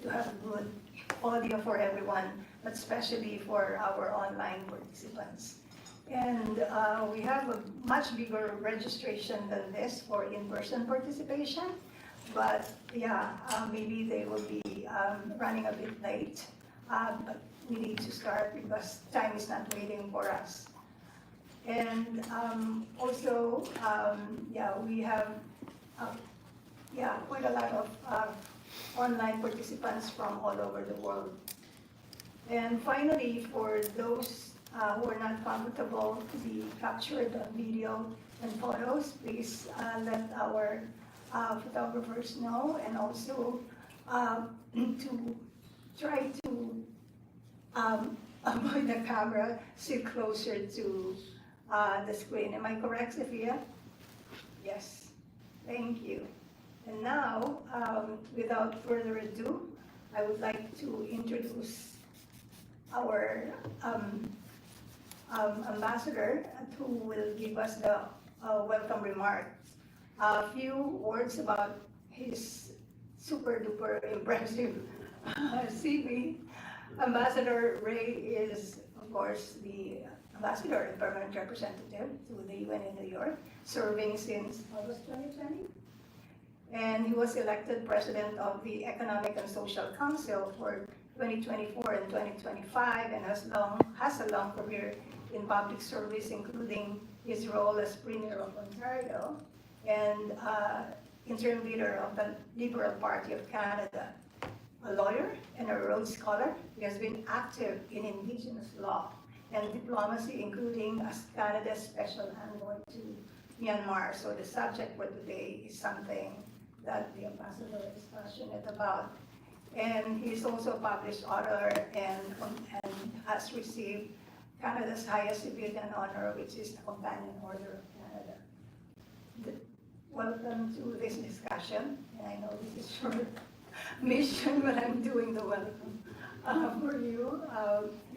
to have good audio for everyone, but especially for our online participants. And we have a much bigger registration than this for in-person participation, but yeah, maybe they will be running a bit late, but we need to start because time is not waiting for us. And also, yeah, we have quite a lot of online participants from all over the world. And finally, for those who are not comfortable to be captured on video and photos, please let our photographers know, and also to try to avoid the camera, sit closer to the screen. Am I correct, Sophia? Yes, thank you. And now, without further ado, I would like to introduce our ambassador who will give us the welcome remarks. A few words about his super duper impressive CV. Ambassador Ray is, of course, the ambassador and permanent representative to the UN in New York, serving since August 2020. And he was elected president of the Economic and Social Council for 2024 and 2025, and has a long career in public service, including his role as Premier of Ontario and interim leader of the Liberal Party of Canada. A lawyer and a Rhodes Scholar, he has been active in Indigenous law and diplomacy, including as Canada's special envoy to Myanmar. So the subject for today is something that the ambassador is passionate about. And he's also a published author and has received Canada's highest civilian honor, which is the Companion Order of Canada. Welcome to this discussion, and I know this is your mission, but I'm doing the welcome for you.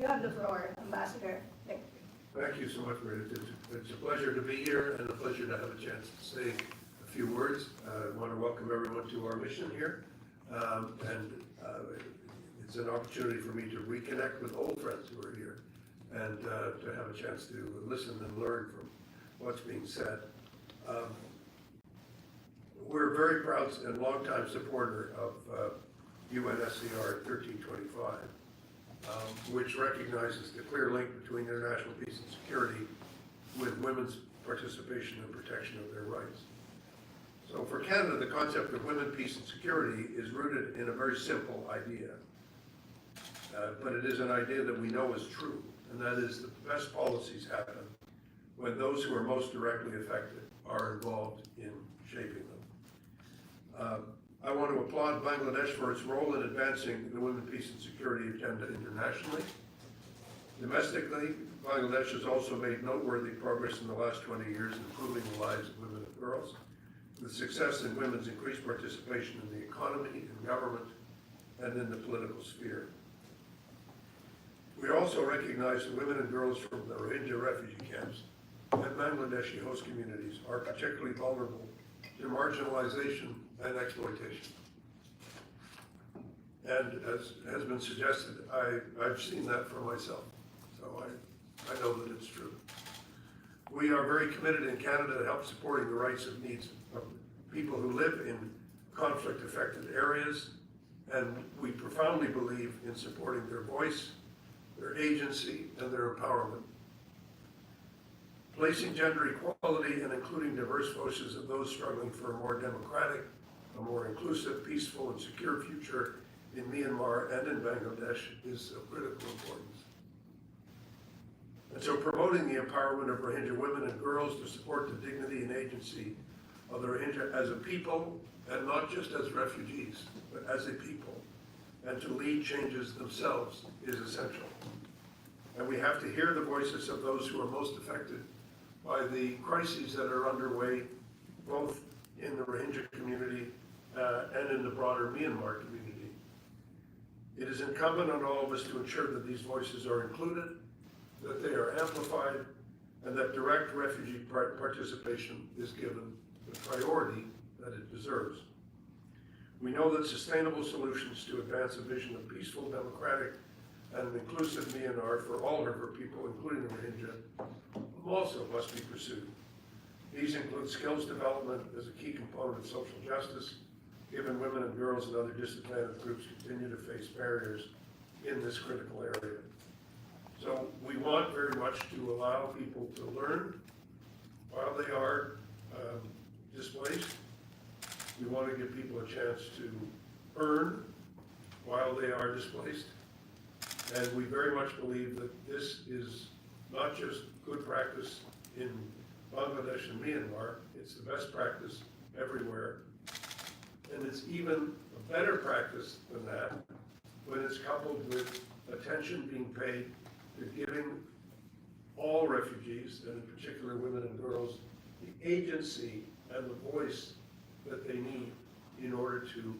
You have the floor, Ambassador. Thank you. Thank you so much, Rita. It's a pleasure to be here and a pleasure to have a chance to say a few words. I want to welcome everyone to our mission here. It's an opportunity for me to reconnect with old friends who are here and to have a chance to listen and learn from what's being said. We're very proud and longtime supporter of UNSCR 1325, which recognizes the clear link between international peace and security with women's participation and protection of their rights. So for Canada, the concept of women, peace, and security is rooted in a very simple idea. But it is an idea that we know is true, and that is the best policies happen when those who are most directly affected are involved in shaping them. I want to applaud Bangladesh for its role in advancing the women, peace, and security agenda internationally. Domestically, Bangladesh has also made noteworthy progress in the last 20 years in improving the lives of women and girls, with success in women's increased participation in the economy, in government, and in the political sphere. We also recognize that women and girls from the Rohingya refugee camps and Bangladeshi host communities are particularly vulnerable to marginalization and exploitation. And as has been suggested, I've seen that for myself, so I know that it's true. We are very committed in Canada to help supporting the rights and needs of people who live in conflict-affected areas, and we profoundly believe in supporting their voice, their agency, and their empowerment. Placing gender equality and including diverse voices of those struggling for a more democratic, a more inclusive, peaceful, and secure future in Myanmar and in Bangladesh is of critical importance. And so promoting the empowerment of Rohingya women and girls to support the dignity and agency of the Rohingya as a people, and not just as refugees, but as a people, and to lead changes themselves is essential. And we have to hear the voices of those who are most affected by the crises that are underway, both in the Rohingya community and in the broader Myanmar community. It is incumbent on all of us to ensure that these voices are included, that they are amplified, and that direct refugee participation is given the priority that it deserves. We know that sustainable solutions to advance a vision of peaceful, democratic, and an inclusive Myanmar for all of her people, including the Rohingya, also must be pursued. These include skills development as a key component of social justice, given women and girls and other disadvantaged groups continue to face barriers in this critical area. So we want very much to allow people to learn while they are displaced. We want to give people a chance to earn while they are displaced. And we very much believe that this is not just good practice in Bangladesh and Myanmar, it's the best practice everywhere. And it's even a better practice than that when it's coupled with attention being paid to giving all refugees, and in particular women and girls, the agency and the voice that they need in order to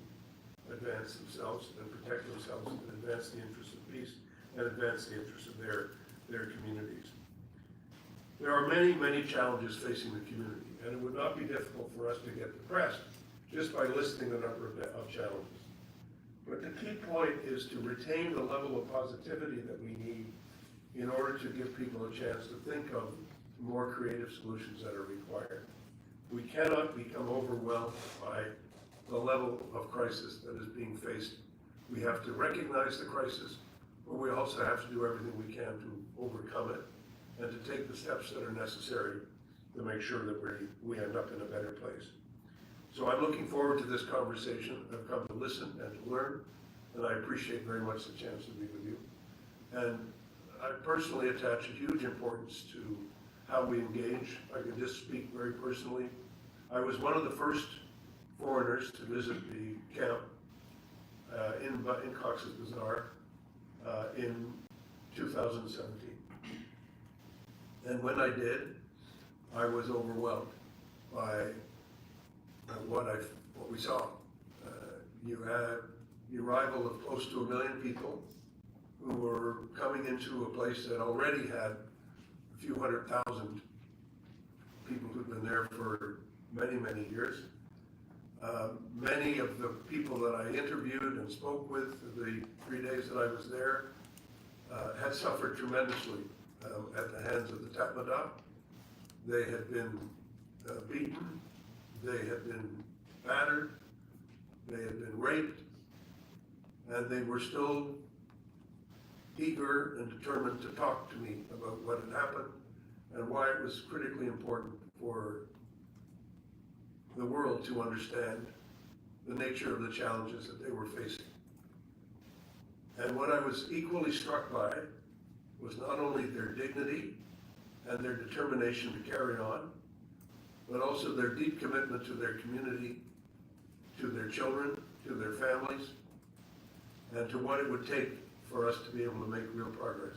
advance themselves and protect themselves and advance the interests of peace and advance the interests of their communities. There are many, many challenges facing the community, and it would not be difficult for us to get depressed just by listing the number of challenges. But the key point is to retain the level of positivity that we need in order to give people a chance to think of more creative solutions that are required. We cannot become overwhelmed by the level of crisis that is being faced. We have to recognize the crisis, but we also have to do everything we can to overcome it and to take the steps that are necessary to make sure that we end up in a better place. So I'm looking forward to this conversation. I've come to listen and to learn, and I appreciate very much the chance to be with you. And I personally attach a huge importance to how we engage. I can just speak very personally. I was one of the first foreigners to visit the camp in Cox's Bazar in 2017. And when I did, I was overwhelmed by what we saw. You had the arrival of close to 1 million people who were coming into a place that already had a few 100,000 people who'd been there for many, many years. Many of the people that I interviewed and spoke with the 3 days that I was there had suffered tremendously at the hands of the Tatmadaw. They had been beaten, they had been battered, they had been raped, and they were still eager and determined to talk to me about what had happened and why it was critically important for the world to understand the nature of the challenges that they were facing. And what I was equally struck by was not only their dignity and their determination to carry on, but also their deep commitment to their community, to their children, to their families, and to what it would take for us to be able to make real progress.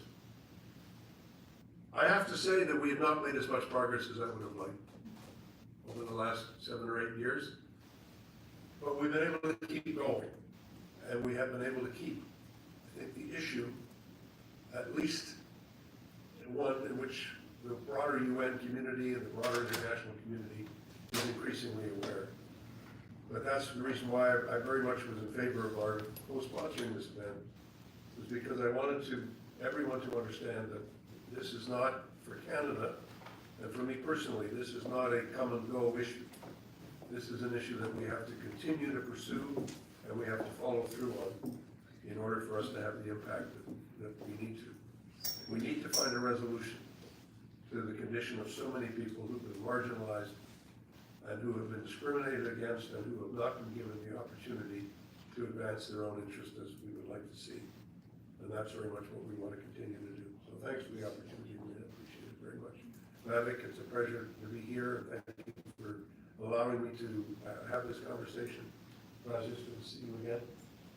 I have to say that we have not made as much progress as I would have liked over the last 7 or 8 years, but we've been able to keep going, and we have been able to keep, I think, the issue, at least one in which the broader UN community and the broader international community is increasingly aware. But that's the reason why I very much was in favor of our co-sponsoring this event, was because I wanted everyone to understand that this is not for Canada, and for me personally, this is not a come and go issue. This is an issue that we have to continue to pursue and we have to follow through on in order for us to have the impact that we need to. We need to find a resolution to the condition of so many people who've been marginalized and who have been discriminated against and who have not been given the opportunity to advance their own interests as we would like to see. And that's very much what we want to continue to do. So thanks for the opportunity, we appreciate it very much. Mavic, it's a pleasure to be here. Thank you for allowing me to have this conversation. Rajesh, good to see you again.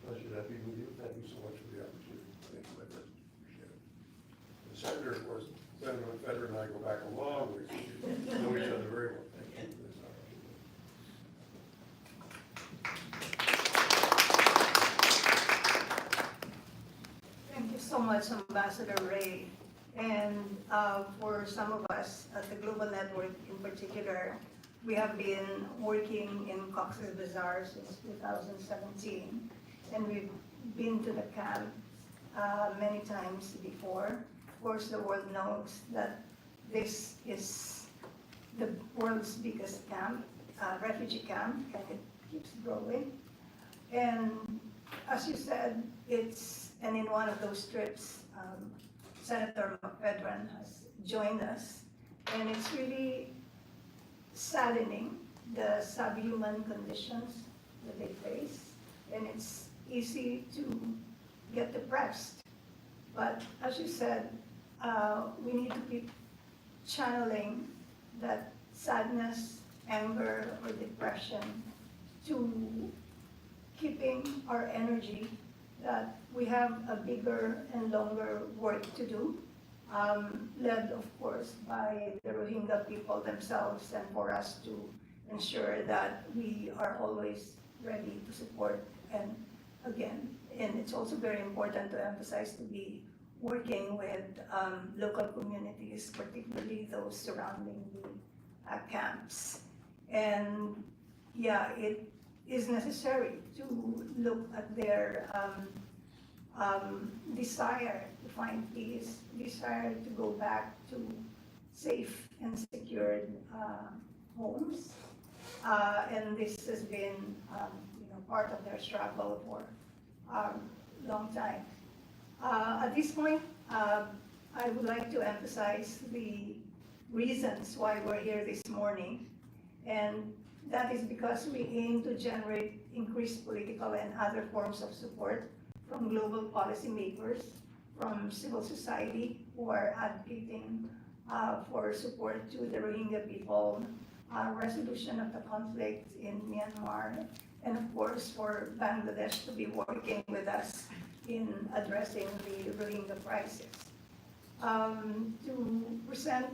Pleasure to be with you. Thank you so much for the opportunity. Thank you, my friend. Appreciate it. The Senator, of course, Senator McFedder and I go back a long way. We know each other very well. Thank you for this opportunity. Thank you so much, Ambassador Ray. And for some of us at the Global Network in particular, we have been working in Cox's Bazar since 2017, and we've been to the camp many times before. Of course, the world knows that this is the world's biggest camp, refugee camp, and it keeps growing. And as you said, and in one of those trips, Senator McFedran has joined us, and it's really saddening, the subhuman conditions that they face, and it's easy to get depressed. But as you said, we need to keep channeling that sadness, anger, or depression to keeping our energy, that we have a bigger and longer work to do, led of course by the Rohingya people themselves, and for us to ensure that we are always ready to support. And again, and it's also very important to emphasize to be working with local communities, particularly those surrounding the camps. And yeah, it is necessary to look at their desire to find peace, desire to go back to safe and secured homes. And this has been part of their struggle for a long time. At this point, I would like to emphasize the reasons why we're here this morning. And that is because we aim to generate increased political and other forms of support from global policymakers, from civil society who are advocating for support to the Rohingya people, resolution of the conflict in Myanmar, and of course for Bangladesh to be working with us in addressing the Rohingya crisis. To present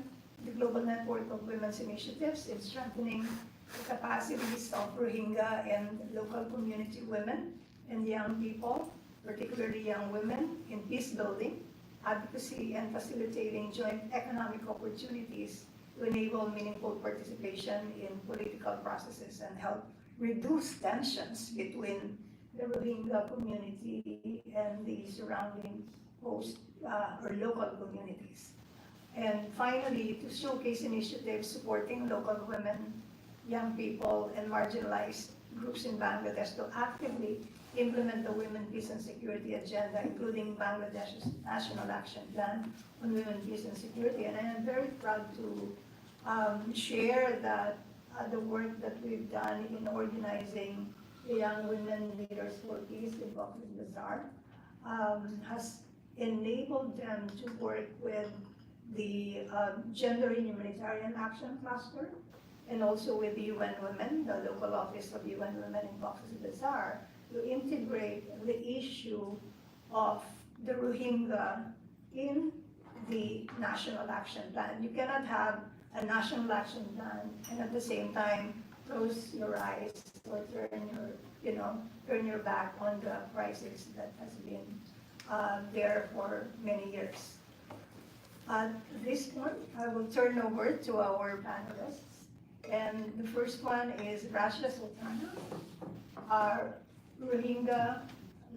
the global network of women's initiatives in strengthening the capacities of Rohingya and local community women and young people, particularly young women, in peace building, advocacy, and facilitating joint economic opportunities to enable meaningful participation in political processes and help reduce tensions between the Rohingya community and the surrounding host or local communities. And finally, to showcase initiatives supporting local women, young people, and marginalized groups in Bangladesh to actively implement the Women, Peace and Security agenda, including Bangladesh's National Action Plan on Women, Peace and Security. And I am very proud to share that the work that we've done in organizing the Young Women Leaders for Peace in Cox's Bazar has enabled them to work with the Gender and Humanitarian Action Cluster, and also with the UN Women, the local office of UN Women in Cox's Bazar, to integrate the issue of the Rohingya in the National Action Plan. You cannot have a National Action Plan and at the same time close your eyes or turn your back on the crisis that has been there for many years. At this point, I will turn over to our panelists. And the first one is Rasha Sultana, our Rohingya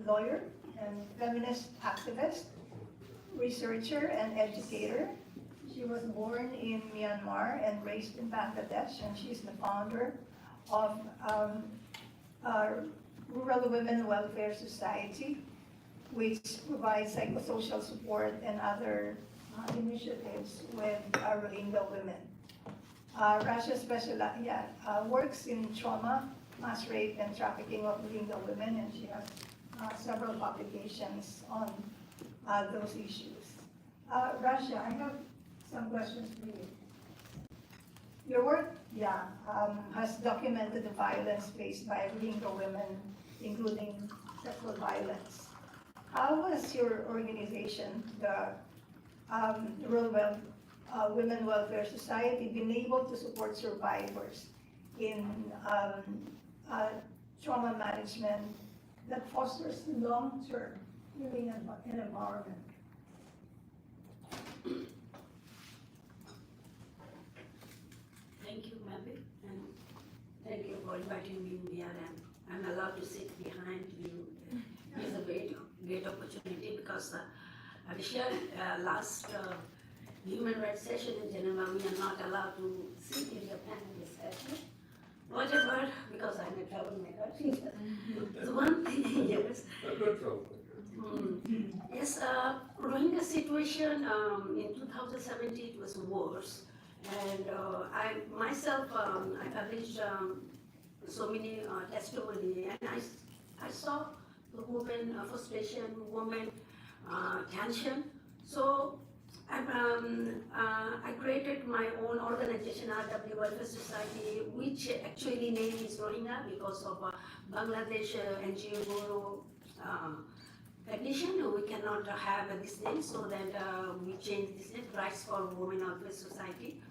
lawyer and feminist activist, researcher and educator. She was born in Myanmar and raised in Bangladesh, and she's the founder of Rural Women Welfare Society, which provides psychosocial support and other initiatives with Rohingya women. Rasha works in trauma, mass rape, and trafficking of Rohingya women, and she has several publications on those issues. Rasha, I have some questions for you. Your work, has documented the violence faced by Rohingya women, including sexual violence. How has your organization, the Rural Women Welfare Society, been able to support survivors in trauma management that fosters long-term healing and empowerment? Thank you, Mappy, and Thank you for inviting me here, and I'm allowed to sit behind you. It's a great opportunity because I've shared last human rights session in Geneva. We are not allowed to sit in the panel discussion. Whatever, because I'm a troublemaker. So one thing, yes. A good troublemaker. Yes, Rohingya situation in 2017 it was worse, and I myself I published so many testimony, and I saw the women frustration, women tension. So I created my own organization, RW Welfare Society, which actually name is Rohingya because of Bangladesh NGO Guru petition. We cannot have this name, so that we changed this name, Rights for Women Welfare Society.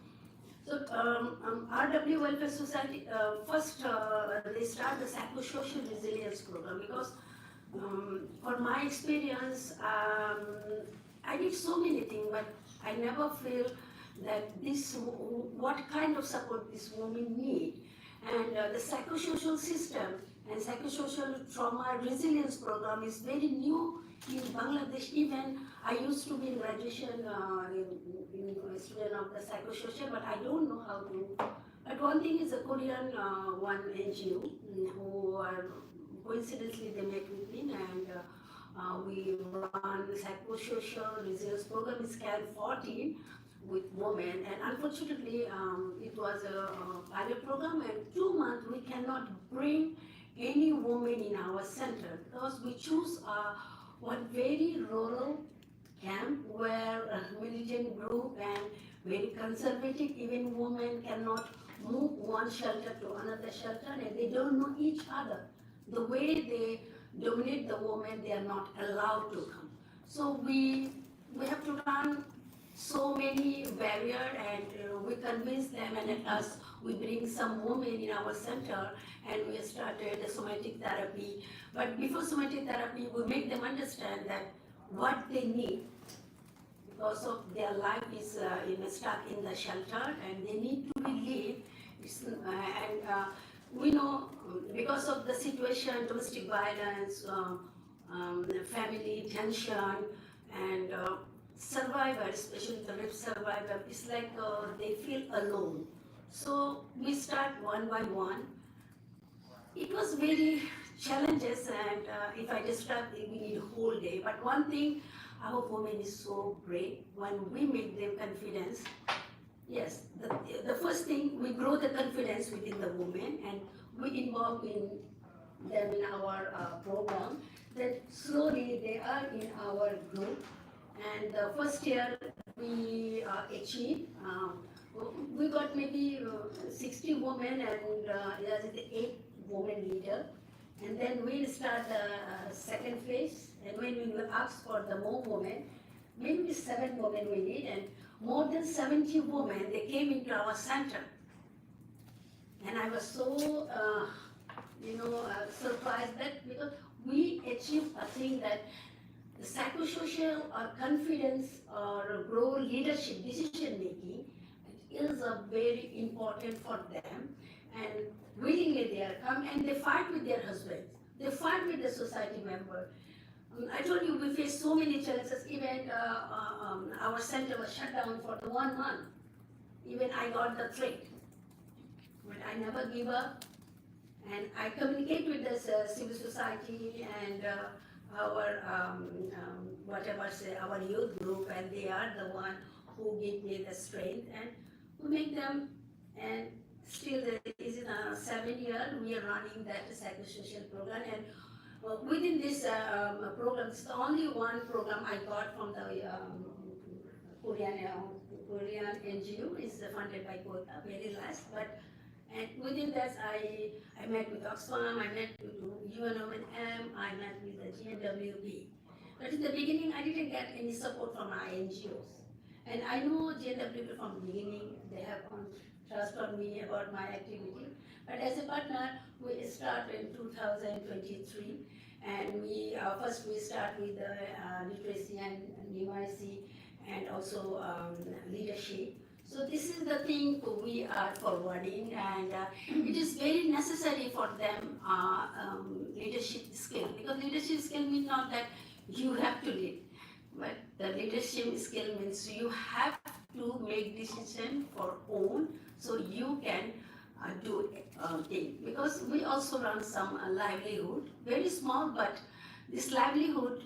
So RW Welfare Society, first they start the psychosocial resilience program because for my experience, I did so many things, but I never feel that what kind of support this woman need. And the psychosocial system and psychosocial trauma resilience program is very new in Bangladesh. Even I used to be in graduation in student of the psychosocial, but I don't know how to. But one thing is a Korean one NGO who are coincidentally they met with me, and we run the psychosocial resilience program in Scan 14 with women, and unfortunately it was a pilot program, and 2 months we cannot bring any woman in our center because we choose one very rural camp where a militant group and very conservative, even women cannot move one shelter to another shelter, and they don't know each other. The way they dominate the women, they are not allowed to come. So we have to run so many barriers, and we convince them, and at us we bring some women in our center, and we started the somatic therapy. But before somatic therapy, we make them understand that what they need because of their life is stuck in the shelter, and they need to be lived. We know because of the situation, domestic violence, family tension, and survivor, especially the rape survivor, it's like they feel alone. So we start one by one. It was very challenges, and if I describe it, we need a whole day. But one thing, our women is so great when we make them confidence. Yes, the first thing, we grow the confidence within the women, and we involve in them in our program. Then slowly they are in our group, and the first year we achieved. We got maybe 60 women, and there's the 8 women leader. And then we start the second phase, and when we will ask for the more women, maybe 7 women we need, and more than 70 women, they came into our center. And I was so, surprised that because we achieved a thing that the psychosocial or confidence or grow leadership, decision making is very important for them, and willingly they are come and they fight with their husbands, they fight with the society member. I told you we faced so many challenges. Even our center was shut down for the 1 month. Even I got the threat, but I never give up, and I communicate with the civil society and our our youth group, and they are the one who give me the strength, and we make them. And still, it is in 7 years we are running that psychosocial program, and within this program, it's the only one program I got from the Korean NGO, is funded by Quota, very last. But and within that, I met with Oxfam, I met with UNOM, I met with the GNWP. But in the beginning, I didn't get any support from my NGOs. And I know GNWP from the beginning, they have trust on me about my activity. But as a partner, we start in 2023, and first we start with literacy and numeracy, and also leadership. So this is the thing we are forwarding, and it is very necessary for them leadership skill, because leadership skill means not that you have to lead, but the leadership skill means you have to make decision for own, so you can do thing. Because we also run some livelihood, very small, but this livelihood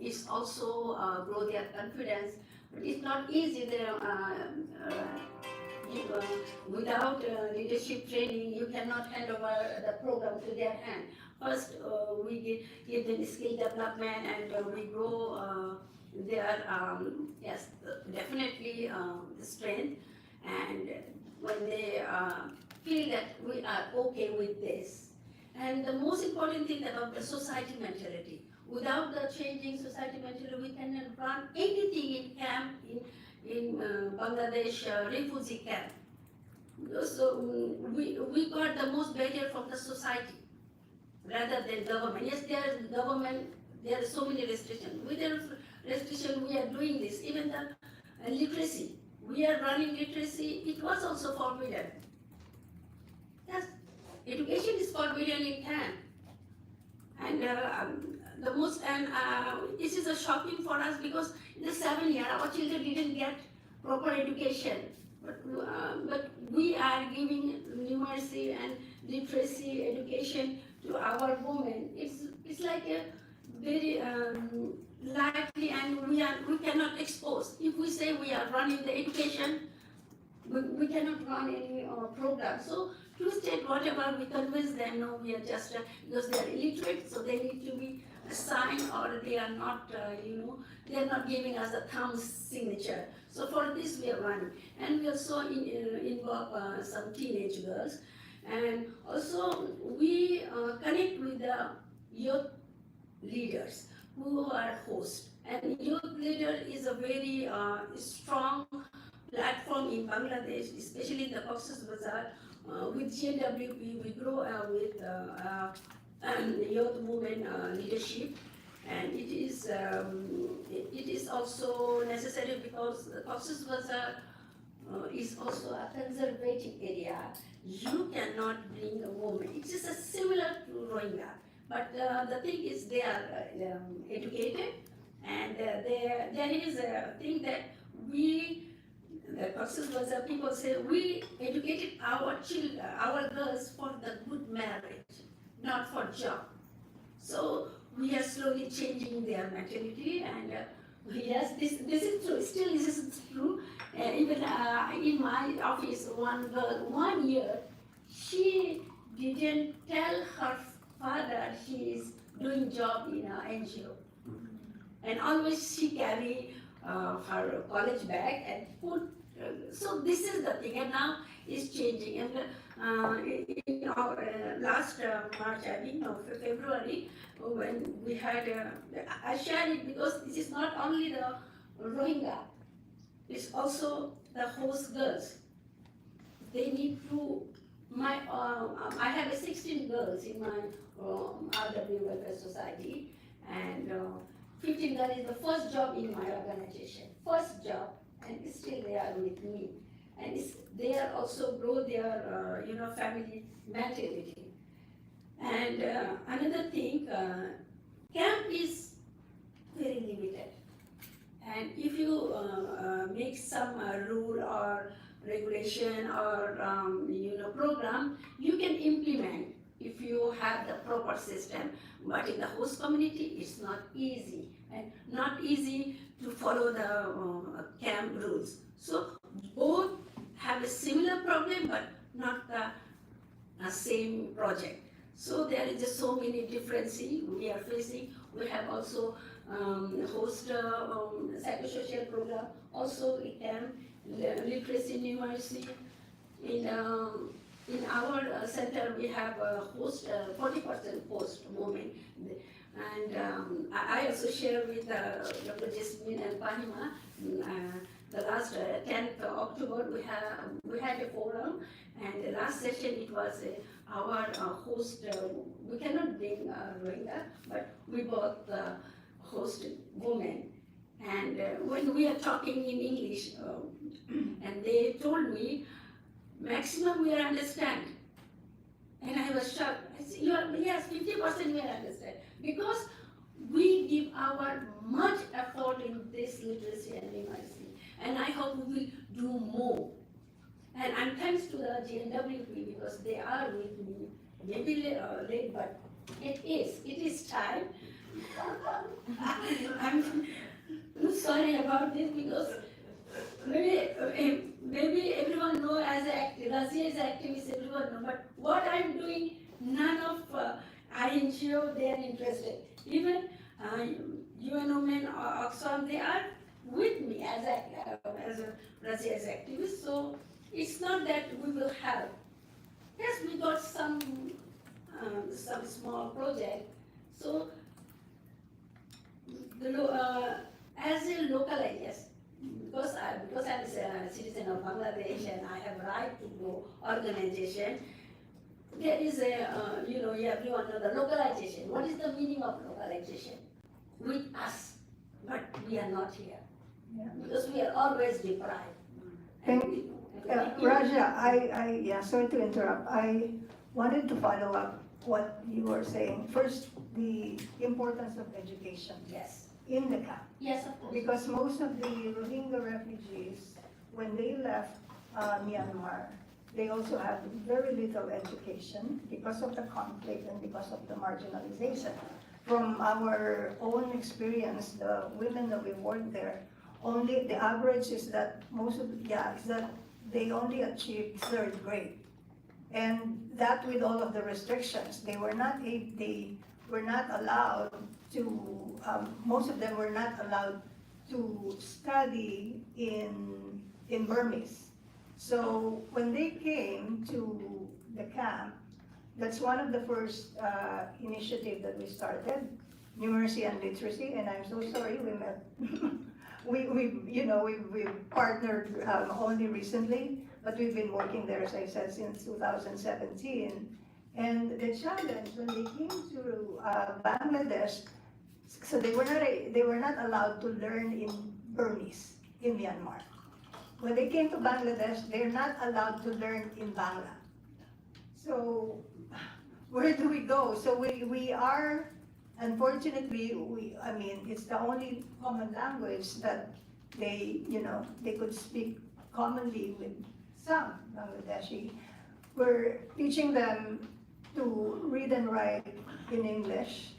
is also grow their confidence. But it's not easy. Without leadership training, you cannot hand over the program to their hand. First, we give them skill development, and we grow their yes, definitely strength. And when they feel that we are okay with this, and the most important thing about the society mentality. Without the changing society mentality, we cannot run anything in camp in Bangladesh refugee camp. So we got the most barrier from the society rather than government. Yes, there is government, there are so many restrictions. With the restriction, we are doing this. Even the literacy, we are running literacy, it was also forbidden. Yes, education is forbidden in camp. And the most, and this is a shocking for us, because in the 7 years, our children didn't get proper education. But we are giving numeracy and literacy education to our women. It's like a very likely, and we cannot expose. If we say we are running the education, we cannot run any program. So to state whatever, we convince them, no, we are just, because they are illiterate, so they need to be assigned, or they are not, they are not giving us a thumb signature. So for this we are running. And we also involve some teenage girls. And also we connect with the youth leaders who are hosts. And youth leader is a very strong platform in Bangladesh, especially in the Cox's Bazar. With GNWP, we grow with youth women leadership, and it is also necessary because the Cox's Bazar is also a conservative area. You cannot bring a woman. It is similar to Rohingya, but the thing is they are educated, and there is a thing that the Cox's Bazar people say, we educated our children, our girls for the good marriage, not for job. So we are slowly changing their mentality, and yes, this is true. Still, this is true. Even in my office, one girl, 1 year, she didn't tell her father she is doing job in an NGO, and always she carry her college bag and put. So this is the thing, and now it's changing. And in our last March, I think, no, February, when we had, I shared it because this is not only the Rohingya, it's also the host girls. They need to. I have 16 girls in my RW Welfare Society, and 15 girls is the first job in my organization, first job, and still they are with me. And they are also grow their, family mentality. And another thing, camp is very limited. And if you make some rule or regulation or program, you can implement if you have the proper system. But in the host community, it's not easy, and not easy to follow the camp rules. So both have a similar problem, but not the same project. So there is just so many differences we are facing. We have also host psychosocial program, also camp, literacy numeracy. In our center, we have a host, 40% host movement. And I also share with Dr. Jasmine and Panima, the last 10th October, we had a forum, and the last session it was our host, we cannot bring Rohingya, but we brought the host women. And when we are talking in English, And they told me, maximum we understand. And I was shocked. I said, yes, 50% we understand. Because we give our much effort in this literacy and numeracy. And I hope we will do more. And I'm thanks to the GNWP because they are with me. Maybe late, but it is time. I'm sorry about this because maybe everyone know as Russia is activist, everyone know, but what I'm doing, none of INGO, they are interested. Even UN Women or Oxfam, they are with me as a Russia's activist, so it's not that we will help. Yes, we got some small project, so as a local, I guess, because I'm a citizen of Bangladesh and I have right to go organization, there is everyone know the localization. What is the meaning of localization? With us, but we are not here. Yeah. Because we are always deprived. Raja, sorry to interrupt. I wanted to follow up what you were saying. First, the importance of education Yes. in the camp. Yes, of course. Because most of the Rohingya refugees, when they left Myanmar, they also had very little education because of the conflict and because of the marginalization. From our own experience, the women that we worked there, only the average is that is that they only achieved third grade. And that with all of the restrictions, they were not allowed to, most of them were not allowed to study in Burmese. So when they came to the camp, that's one of the first initiative that we started, numeracy and literacy, and I'm so sorry we met. we partnered only recently, but we've been working there, as I said, since 2017. And the challenge when they came to Bangladesh, so they were not allowed to learn in Burmese in Myanmar. When they came to Bangladesh, they're not allowed to learn in Bangla. So where do we go? So we are, unfortunately, it's the only common language that they could speak commonly with some Bangladeshi. We're teaching them to read and write in English,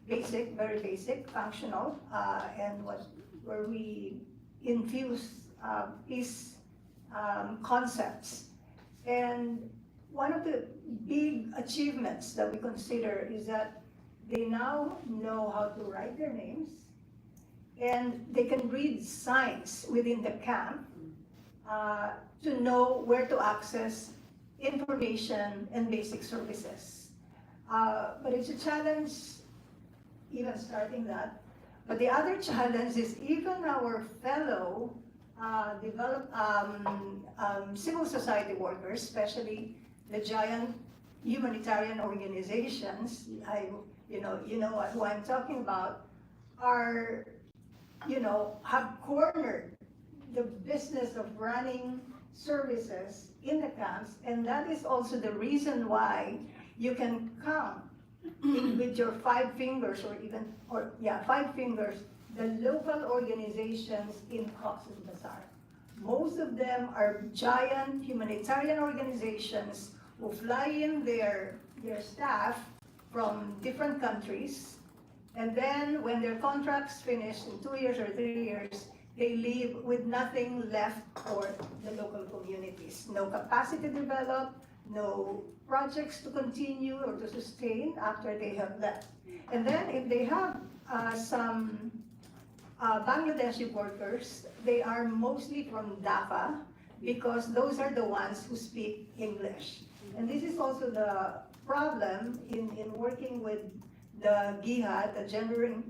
basic, very basic, functional, and where we infuse these concepts. And one of the big achievements that we consider is that they now know how to write their names, and they can read signs within the camp to know where to access information and basic services. But it's a challenge even starting that. But the other challenge is even our fellow civil society workers, especially the giant humanitarian organizations, you know who I'm talking about, have cornered the business of running services in the camps, and that is also the reason why you can count with your 5 fingers, or 5 fingers, the local organizations in Cox's Bazar. Most of them are giant humanitarian organizations who fly in their staff from different countries, and then when their contracts finish in 2 years or 3 years, they leave with nothing left for the local communities. No capacity developed, no projects to continue or to sustain after they have left. And then if they have some Bangladeshi workers, they are mostly from Dhaka, because those are the ones who speak English. And this is also the problem in working with the GIHA, the Gender in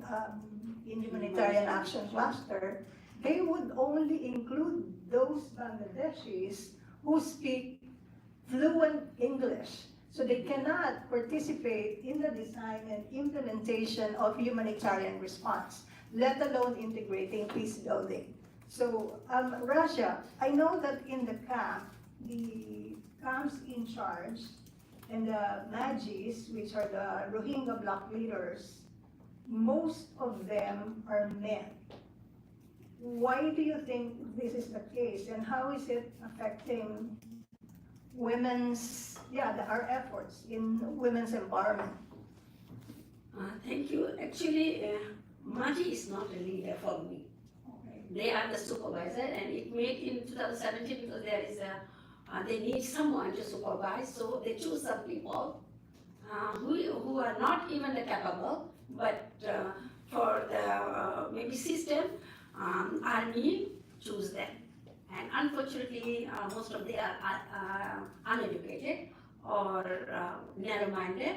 Humanitarian Action Cluster. They would only include those Bangladeshis who speak fluent English. So they cannot participate in the design and implementation of humanitarian response, let alone integrating peace building. So, Russia, I know that in the camps in charge, and the Majis, which are the Rohingya bloc leaders, most of them are men. Why do you think this is the case, and how is it affecting our efforts in women's empowerment? Thank you. Actually, Maji is not a leader for me. Okay. They are the supervisor, and it made in 2017 because there is they need someone to supervise, so they choose some people who are not even capable, but for the maybe system, army choose them. And unfortunately, most of them are uneducated or narrow-minded,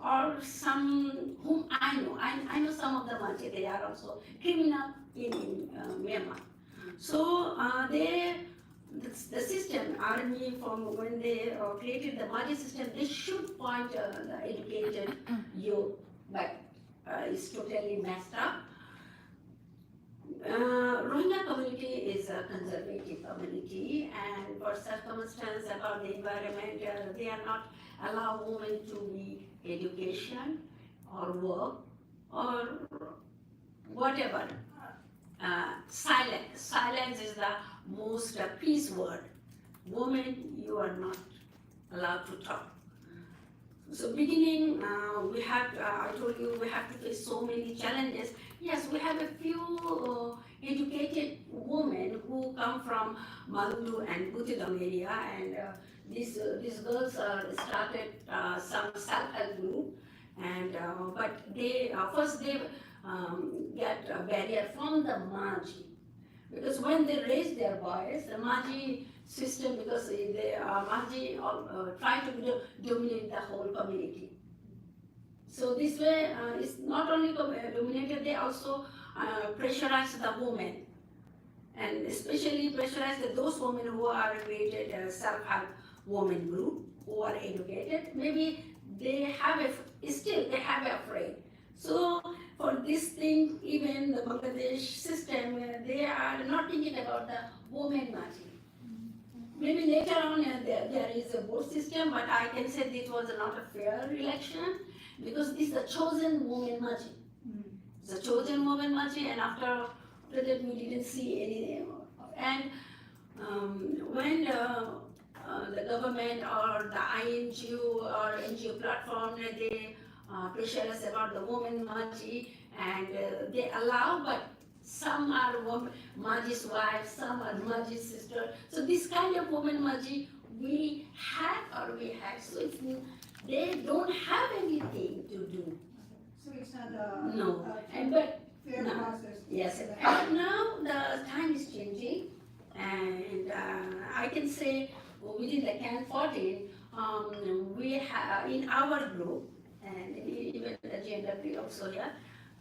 or some whom I know. I know some of the Manche, they are also criminal in Myanmar. So the system, army, from when they created the Maji system, they should point the educated youth, but it's totally messed up. Rohingya community is a conservative community, and for circumstance about the environment, they are not allow women to be education or work or whatever. Silence is the most peace word. Women, you are not allowed to talk. So beginning, we have, I told you, we have to face so many challenges. Yes, we have a few educated women who come from Mandu and Butidam area, and these girls started some self-help group, and but they first they get a barrier from the Maji, because when they raise their voice, the Maji system, because they Maji try to dominate the whole community. So this way, it's not only dominated, they also pressurize the women, and especially pressurize those women who are created a self-help women group, who are educated. Maybe they have still they have afraid. So for this thing, even the Bangladesh system, they are not thinking about the women Maji. Maybe later on there is a board system, but I can say this was not a fair election, because this is the chosen woman Maji. It's a chosen woman Maji, and after that we didn't see any. And when the government or the INGO or NGO platform, they pressure us about the woman Maji, and they allow, but some are Maji's wife, some are Maji's sister. So this kind of woman Maji we had. So it's, they don't have anything to do. So it's not a No, and but fair no. process. Yes, but now the time is changing, and I can say within the CAN 14, we have in our group, and even the GNWP also here,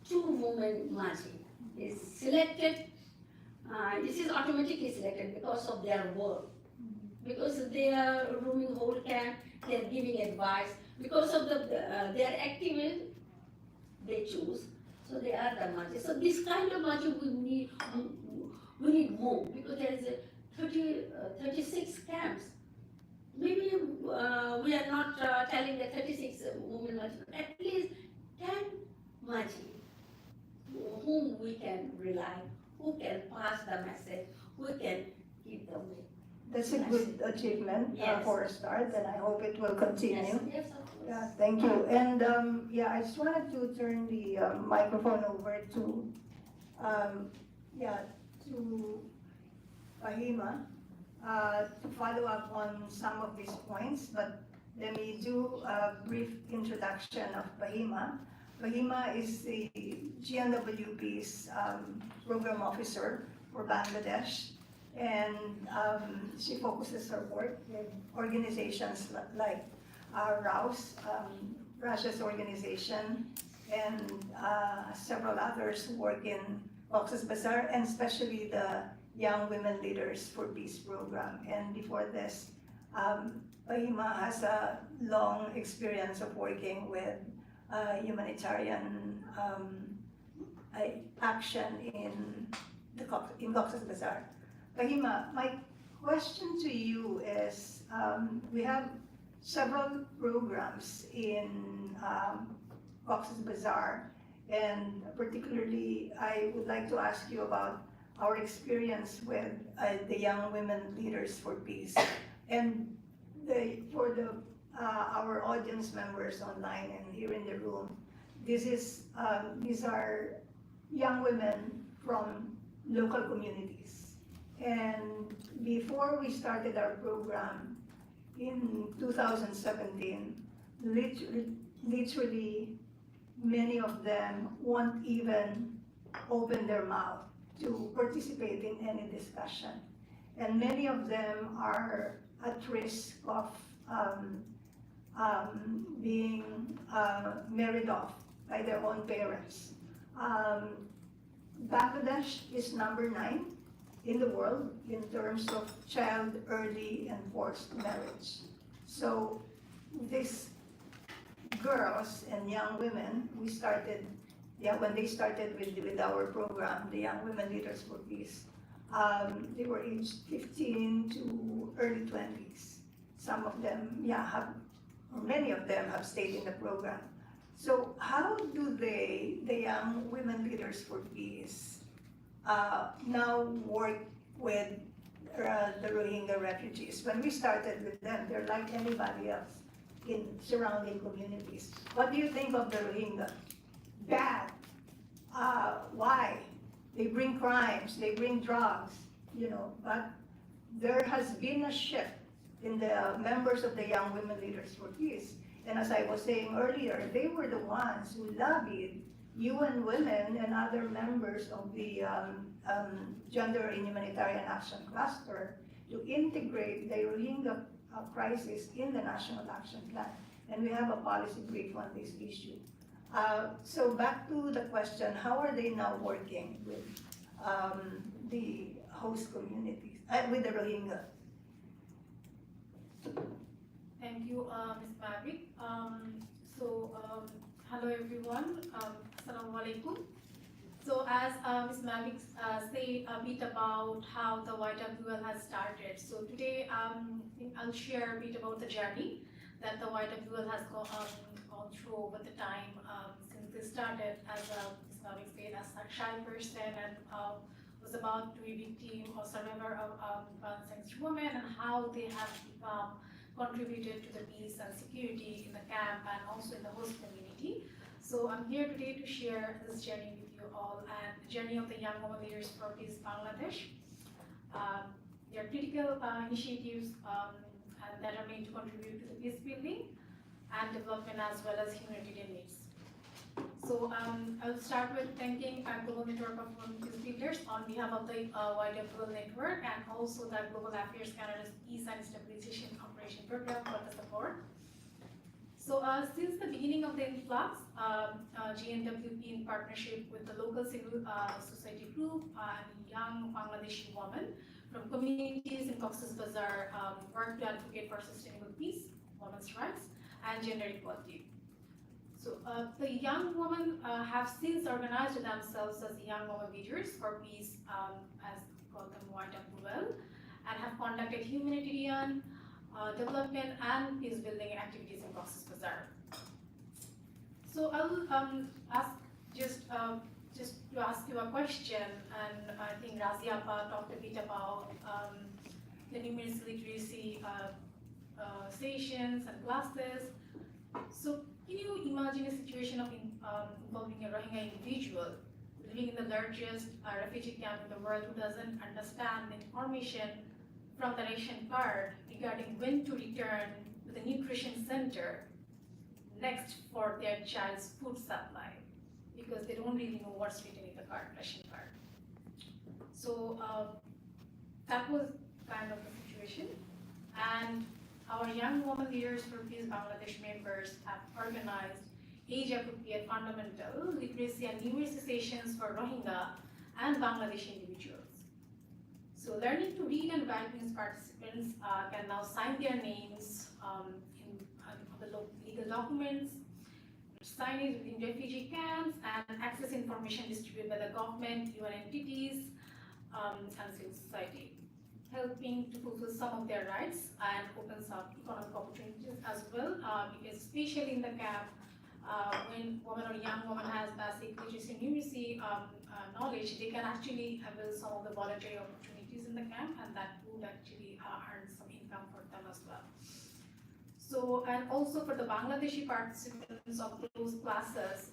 2 women Maji is selected. This is automatically selected because of their work, because they are roaming whole camp, they are giving advice, because of their activism, they choose. So they are the Maji. So this kind of Maji we need more, because there is a 36 camps. Maybe we are not telling the 36 women Maji, but at least 10 Maji whom we can rely, who can pass the message, who can give the way. That's a good achievement Yes. for a start, and I hope it will continue. Yes, of course. Yeah, thank you. And I just wanted to turn the microphone over to to Fahima to follow up on some of these points. But let me do a brief introduction of Fahima. Fahima is the GNWP's program officer for Bangladesh, and she focuses her work with organizations like ROUS, Russia's organization, and several others who work in Cox's Bazar, and especially the Young Women Leaders for Peace program. And before this, Fahima has a long experience of working with humanitarian action in in Cox's Bazar. Kahima, my question to you is, we have several programs in Cox's Bazar, and particularly I would like to ask you about our experience with the Young Women Leaders for Peace. And our audience members online and here in the room, these are young women from local communities. And before we started our program in 2017, literally many of them won't even open their mouth to participate in any discussion. And many of them are at risk of being married off by their own parents. Bangladesh is number 9 in the world in terms of child early and forced marriage. So these girls and young women, when they started with our program, the Young Women Leaders for Peace, they were aged 15 to early 20s. Some of them, many of them have stayed in the program. So how do the Young Women Leaders for Peace, now work with the Rohingya refugees? When we started with them, they're like anybody else in surrounding communities. What do you think of the Rohingya? Bad. Why? They bring crimes, they bring drugs, but there has been a shift in the members of the Young Women Leaders for Peace. And as I was saying earlier, they were the ones who lobbied UN Women and other members of the Gender and Humanitarian Action Cluster to integrate the Rohingya crisis in the National Action Plan. And we have a policy brief on this issue. So back to the question, how are they now working with the host communities, with the Rohingya? Thank you, Ms. Mavik. Hello everyone. Assalamu alaikum. So as Ms. Mavik said a bit about how the YWL has started. So today I'll share a bit about the journey that the YWL has gone through over the time since they started, as Ms. Mavik said, as a shy person and was about to be victim or survivor of violence against women, and how they have contributed to the peace and security in the camp and also in the host community. So I'm here today to share this journey with you all, and the journey of the Young Women Leaders for Peace Bangladesh. They are critical initiatives and that are made to contribute to the peace building and development as well as humanitarian needs. So I'll start with thanking a global network of women peace builders on behalf of the YWL network, and also the Global Affairs Canada's Peace and Stabilization Operation Program for the support. So since the beginning of the influx, GNWP in partnership with the local civil society group and young Bangladeshi women from communities in Cox's Bazar work to advocate for sustainable peace, women's rights, and gender equality. So the young women have since organized themselves as Young Women Leaders for Peace, as we call them YWL, and have conducted humanitarian, development and peace building activities in Cox's Bazar. So I'll ask just to ask you a question, and I think Raziapa talked a bit about the numeracy literacy sessions and classes. So can you imagine a situation of involving a Rohingya individual living in the largest refugee camp in the world who doesn't understand the information from the ration card regarding when to return to the nutrition center next for their child's food supply, because they don't really know what's written in the ration card. So that was kind of the situation. And our Young Women Leaders for Peace Bangladesh members have organized age-appropriate fundamental literacy and numeracy sessions for Rohingya and Bangladeshi individuals. So learning to read and write means participants can now sign their names on the legal documents, signage in refugee camps, and access information distributed by the government, UN entities, and civil society, helping to fulfill some of their rights and opens up economic opportunities as well, because especially in the camp, when woman or young woman has basic literacy and numeracy knowledge, they can actually avail some of the voluntary opportunities in the camp, and that would actually earn some income for them as well. So, and also for the Bangladeshi participants of those classes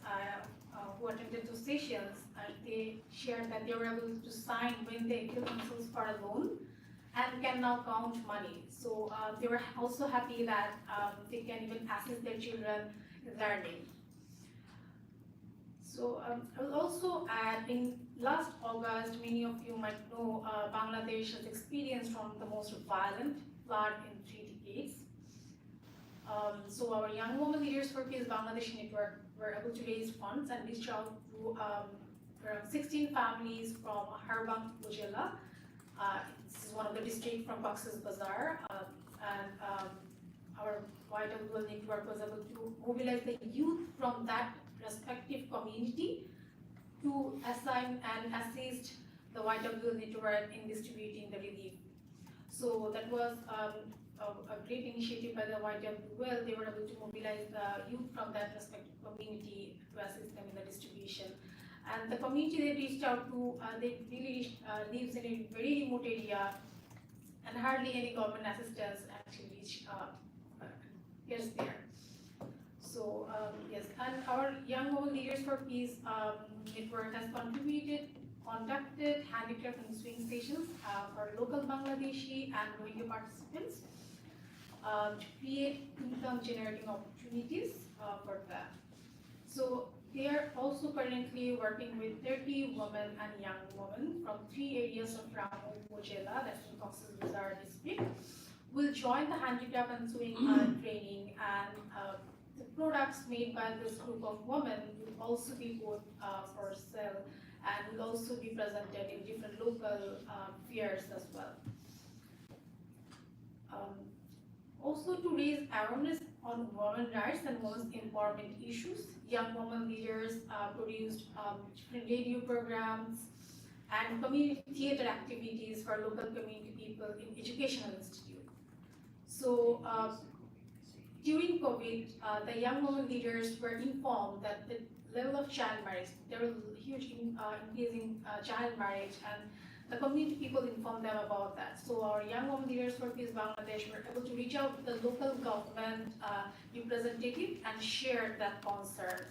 who attended those sessions, they shared that they were able to sign when they appeal themselves for a loan and can now count money. So they were also happy that they can even assist their children in learning. So I will also add, in last August, many of you might know Bangladesh has experienced from the most violent flood in 3 decades. So our Young Women Leaders for Peace Bangladesh network were able to raise funds and reach out to around 16 families from Harbang Ujela. This is one of the districts from Cox's Bazar, and our YWL network was able to mobilize the youth from that respective community to assign and assist the YWL network in distributing the relief. So that was a great initiative by the YWL. They were able to mobilize the youth from that respective community to assist them in the distribution. And the community they reached out to, they really lives in a very remote area, and hardly any government assistance actually gets there. So yes, and our Young Women Leaders for Peace network has conducted handicraft and swing stations for local Bangladeshi and Rohingya participants to create income generating opportunities for them. So they are also currently working with 30 women and young women from 3 areas of Ramu Ujela, that's in Cox's Bazar district, will join the handicraft and sewing training, and the products made by this group of women will also be put for sale and will also be presented in different local fairs as well. Also, to raise awareness on women's rights and women's empowerment issues, Young Women Leaders produced different radio programs and community theater activities for local community people in educational institutes. So during COVID, the Young Women Leaders were informed that the level of child marriage, there was a huge increase in child marriage, and the community people informed them about that. So our Young Women Leaders for Peace Bangladesh were able to reach out to the local government representative and share that concern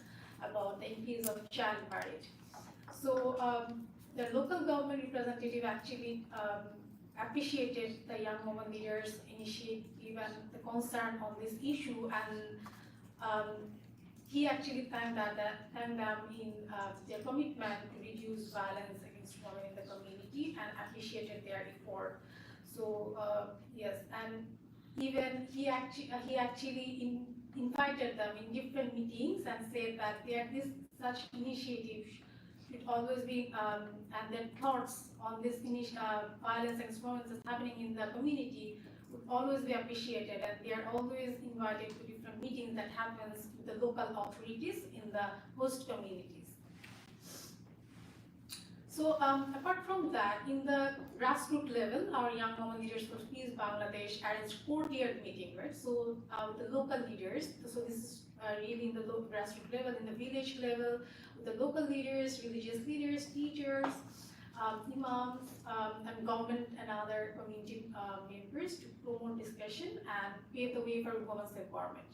about the increase of child marriage. So the local government representative actually appreciated the Young Women Leaders initiative and the concern on this issue, and he actually thanked them in their commitment to reduce violence against women in the community and appreciated their effort. So yes, and even he actually invited them in different meetings and said that this such initiative should always be and their thoughts on this violence against women that's happening in the community would always be appreciated, and they are always invited to different meetings that happens with the local authorities in the host communities. So apart from that, in the grassroots level, our Young Women Leaders for Peace Bangladesh arranged 4-tiered meeting, right? So with the local leaders, so this is really in the grassroots level, in the village level, with the local leaders, religious leaders, teachers, imams, and government and other community members to promote discussion and pave the way for women's empowerment.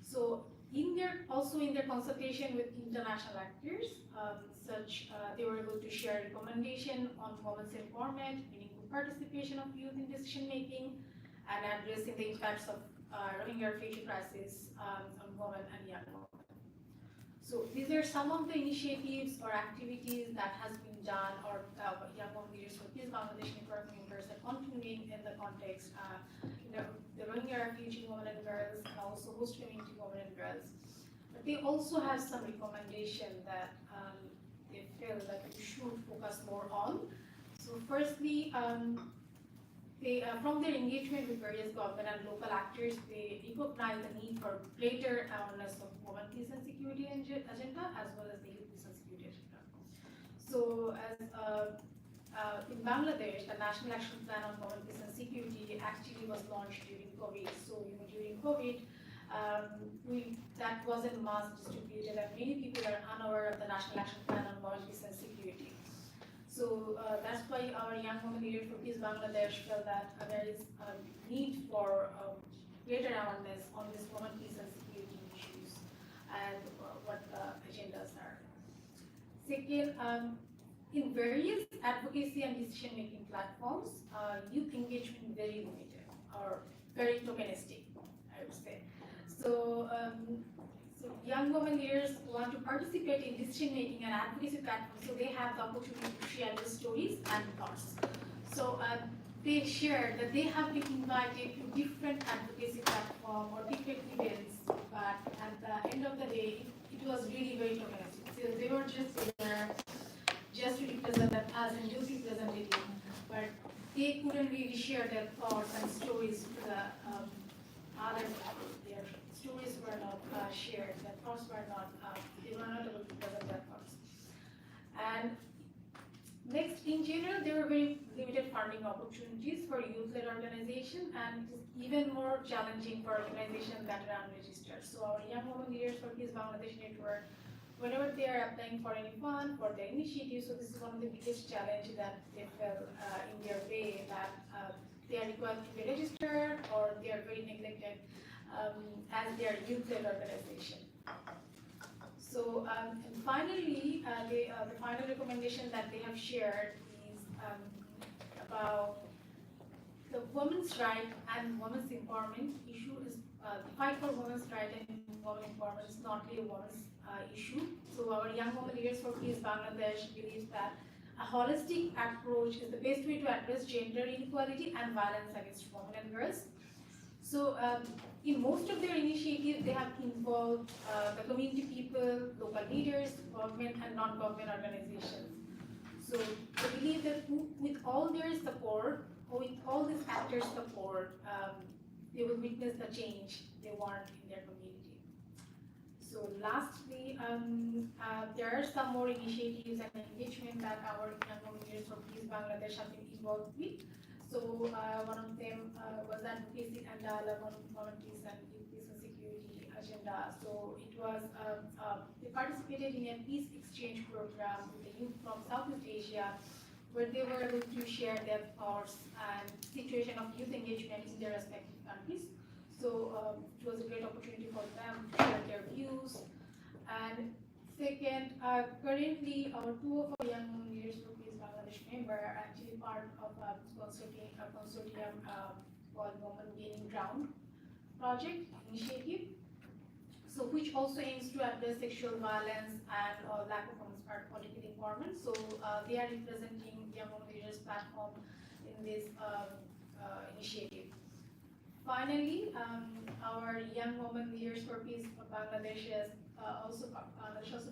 So in their consultation with international actors, they were able to share recommendation on women's empowerment, meaningful participation of youth in decision making, and addressing the impacts of Rohingya refugee crisis on women and young women. So these are some of the initiatives or activities that has been done, or Young Women Leaders for Peace Bangladesh network members are continuing in the context the Rohingya refugee women and girls, and also host community women and girls. But they also have some recommendation that they feel that we should focus more on. So firstly, from their engagement with various government and local actors, they recognize the need for greater awareness of women peace and security agenda, as well as the youth peace and security agenda. So in Bangladesh, the National Action Plan on Women, Peace and Security actually was launched during COVID. So, during COVID, that wasn't mass distributed, and many people are unaware of the National Action Plan on Women, Peace and Security. So that's why our Young Women Leaders for Peace Bangladesh felt that there is a need for greater awareness on this women, peace and security issues and what the agendas are. Second, in various advocacy and decision-making platforms, youth engagement very limited or very tokenistic, I would say. So, so young women leaders want to participate in decision-making and advocacy platforms, so they have the opportunity to share their stories and thoughts. So they shared that they have been invited to different advocacy platforms or different events, but at the end of the day, it was really very tokenistic. So they were just there just to represent them as a news representative, but they couldn't really share their thoughts and stories to the other people. Their stories were not shared, their thoughts were not, they were not able to present their thoughts. And next, in general, there were very limited funding opportunities for youth-led organization, and it is even more challenging for organizations that are unregistered. So our Young Women Leaders for Peace Bangladesh Network, whenever they are applying for any fund for their initiative, so this is one of the biggest challenge that they felt in their way, that they are required to be registered or they are very neglected as their youth-led organization. So and finally, the final recommendation that they have shared is about the women's right and women's empowerment issue. Is the fight for women's right and women's empowerment is not really a women's issue. So our Young Women Leaders for Peace Bangladesh believes that a holistic approach is the best way to address gender inequality and violence against women and girls. So in most of their initiatives, they have involved the community people, local leaders, government and non-government organizations. So they believe that with all their support, or with all these actors' support, they will witness the change they want in their community. So lastly, there are some more initiatives and engagement that our Young Women Leaders for Peace Bangladesh have been involved with. So one of them was advocacy and dialogue on women peace and peace and security agenda. So it was, they participated in a peace exchange program with the youth from Southeast Asia, where they were able to share their thoughts and situation of youth engagement in their respective countries. So it was a great opportunity for them to share their views. And second, currently two of our Young Women Leaders for Peace Bangladesh members are actually part of a consortium called Women Gaining Ground project initiative. So which also aims to address sexual violence and lack of women's political empowerment. So they are representing Young Women Leaders platform in this initiative. Finally, our Young Women Leaders for Peace of Bangladesh also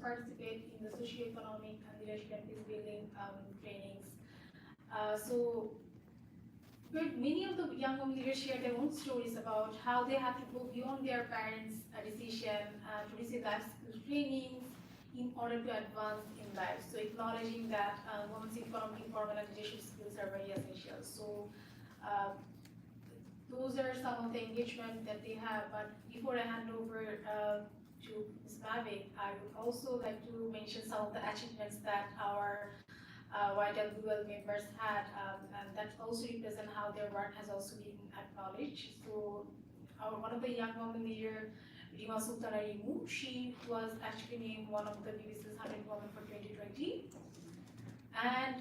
participate in the socio-economic and leadership and peace building trainings. So many of the Young Women Leaders share their own stories about how they have to go beyond their parents' decision to receive life skills trainings in order to advance in life. So acknowledging that women's economic empowerment and leadership skills are very essential. So those are some of the engagement that they have. But before I hand over to Ms. Mavic, I would also like to mention some of the achievements that our YWL members had, and that also represent how their work has also been acknowledged. So one of the Young Women leader, Rima Sultana Rimu, she was actually named one of the BBC's 100 Women for 2020. And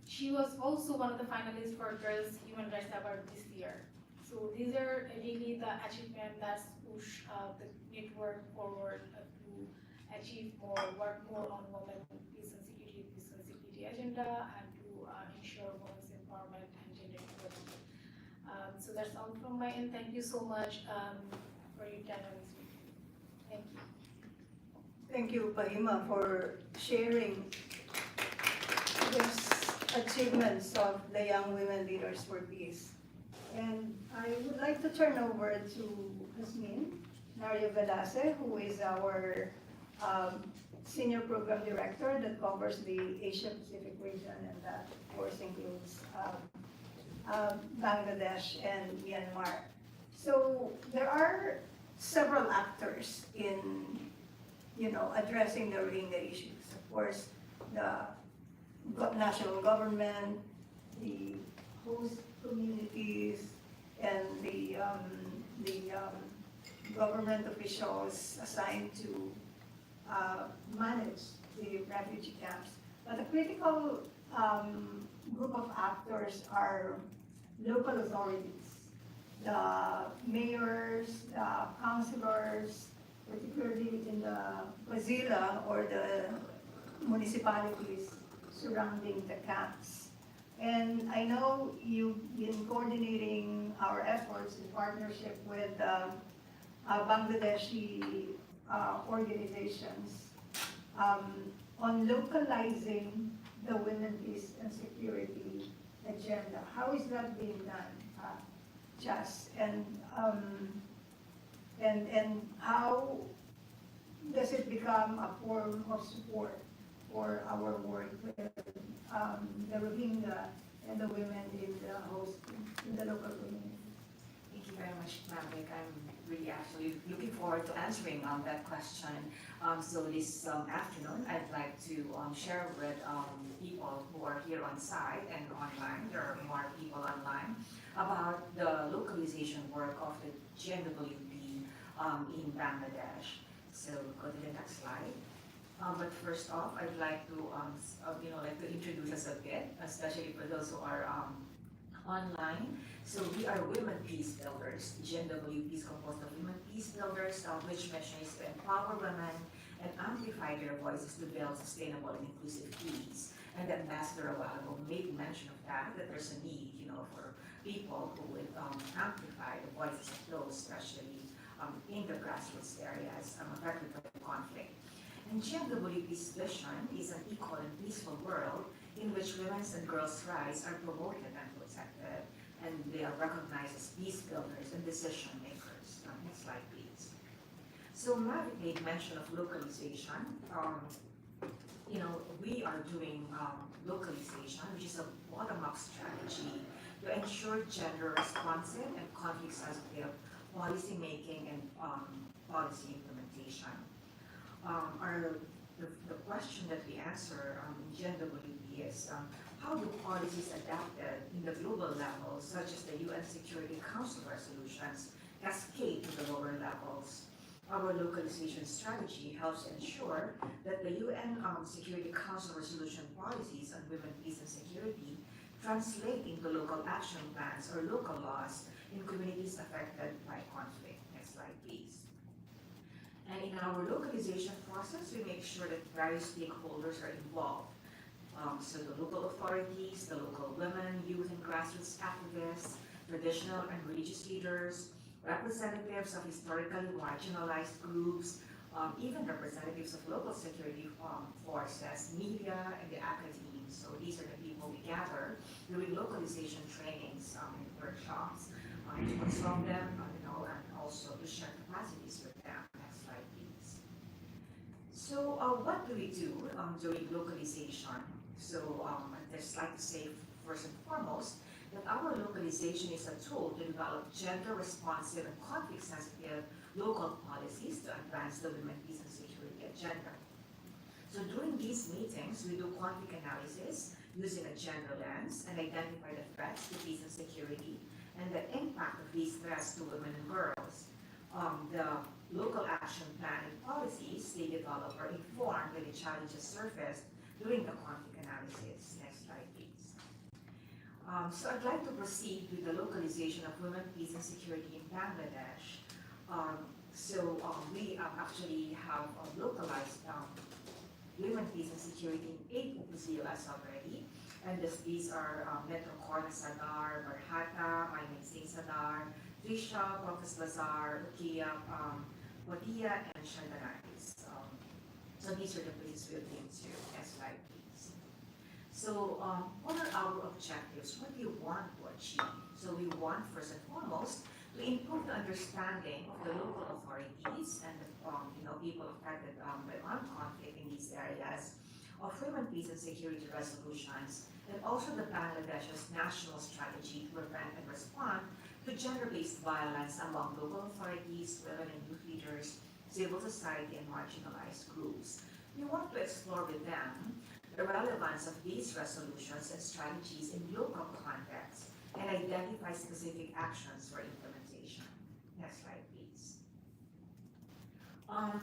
she was also one of the finalists for Girls Human Rights Award this year. So these are really the achievements that push the network forward to achieve more, work more on women peace and security agenda, and to ensure women's empowerment and gender equality. So that's all from my end. Thank you so much for your time on this video. Thank you. Thank you, Pahima, for sharing these achievements of the Young Women Leaders for Peace. And I would like to turn over to Hasmin Nario Galase, who is our senior program director that covers the Asia Pacific region, and that of course includes Bangladesh and Myanmar. So there are several actors in, addressing the Rohingya issues. Of course, the national government, the host communities, and the government officials assigned to manage the refugee camps. But a critical group of actors are local authorities, the mayors, the councilors, particularly in the Bazila or the municipalities surrounding the camps. And I know you've been coordinating our efforts in partnership with Bangladeshi organizations on localizing the women, peace, and security agenda. How is that being done, Jas? And how does it become a form of support for our work with the Rohingya and the women in the local community? Thank you very much, Maverick. I'm really actually looking forward to answering that question. So this afternoon, I'd like to share with people who are here on site and online, there are more people online, about the localization work of the GNWP in Bangladesh. So go to the next slide. But first off, I'd like to, introduce us a bit, especially for those who are online. So we are women peace builders. GNWP is composed of women peace builders, which mission is to empower women and amplify their voices to build sustainable and inclusive peace. And the ambassador a while ago made mention of that there's a need, for people who would amplify the voices of those, especially in the grassroots areas affected by the conflict. And GNWP's vision is an equal and peaceful world in which women's and girls' rights are promoted and protected, and they are recognized as peace builders and decision makers. Next slide, please. So Mavic made mention of localization. We are doing localization, which is a bottom-up strategy to ensure gender-responsive and conflict-sensitive policy making and policy implementation. The question that we answer in GNWP is how do policies adapted in the global level, such as the UN Security Council resolutions, cascade to the lower levels? Our localization strategy helps ensure that the UN Security Council resolution policies on women, peace, and security translate into local action plans or local laws in communities affected by conflict. Next slide, please. And in our localization process, we make sure that various stakeholders are involved. So the local authorities, the local women, youth and grassroots activists, traditional and religious leaders, representatives of historically marginalized groups, even representatives of local security forces, media, and the academy. So these are the people we gather during localization trainings and workshops to consult them, and also to share capacities with them. Next slide, please. So what do we do during localization? So I'd just like to say first and foremost that our localization is a tool to develop gender-responsive and conflict-sensitive local policies to advance the women, peace, and security agenda. So during these meetings, we do conflict analysis using a gender lens and identify the threats to peace and security and the impact of these threats to women and girls. The local action plan and policies they develop are informed by the challenges surfaced during the conflict analysis. Next slide, please. So I'd like to proceed with the localization of women, peace, and security in Bangladesh. We actually have localized women, peace, and security in 8 PSOPs already. And these are Metro Corna Sadar, Barhata, Maiming Singh Sadar, Trisha, Professor Lazar, Ukiya, Wadia, and Shandanais. So these are the places we've been to. Next slide, please. So what are our objectives? What do you want to achieve? So we want, first and foremost, to improve the understanding of the local authorities and the people affected by armed conflict in these areas of human peace and security resolutions, and also the Bangladesh's national strategy to prevent and respond to gender-based violence among local authorities, women and youth leaders, civil society, and marginalized groups. We want to explore with them the relevance of these resolutions and strategies in local contexts and identify specific actions for implementation. Next slide, please.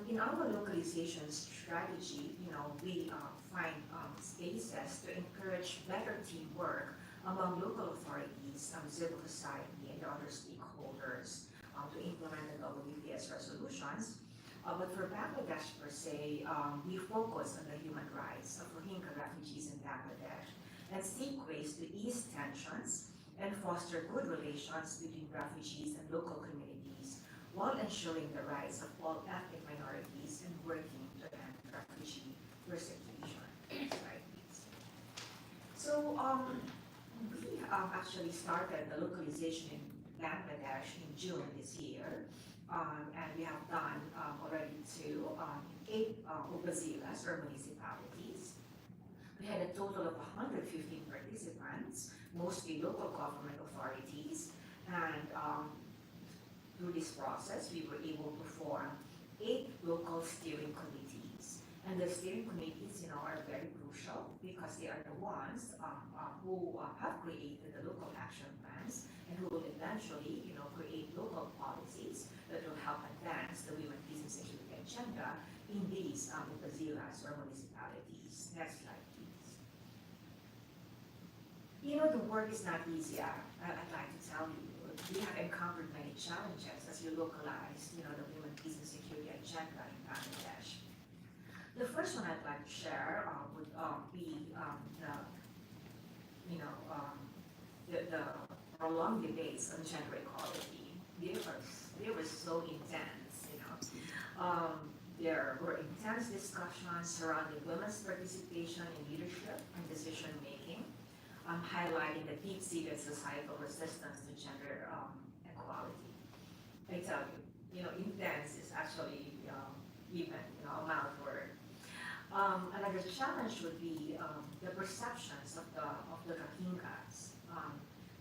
In our localization strategy, we find spaces to encourage better teamwork among local authorities, civil society, and other stakeholders to implement the WPS resolutions. But for Bangladesh per se, we focus on the human rights of Rohingya refugees in Bangladesh and seek ways to ease tensions and foster good relations between refugees and local communities while ensuring the rights of all ethnic minorities and working to end refugee persecution. Next slide, please. So we actually started the localization in Bangladesh in June this year. And we have done already to 8 upazilas or municipalities. We had a total of 115 participants, mostly local government authorities, and through this process we were able to form 8 local steering committees. And the steering committees, are very crucial because they are the ones who have created the local action plans and who will eventually, create local policies that will help advance the women, peace, and security agenda in these upazilas or municipalities. Next slide, please. The work is not easy. I'd like to tell you, we have encountered many challenges as we localize, the women, peace, and security agenda in Bangladesh. The first one I'd like to share would be the prolonged debates on gender equality. They were so intense, There were intense discussions surrounding women's participation in leadership and decision making, highlighting the deep-seated societal resistance to gender equality. I tell you, intense is actually even a mild word. Another challenge would be the perceptions of the Rohingyas.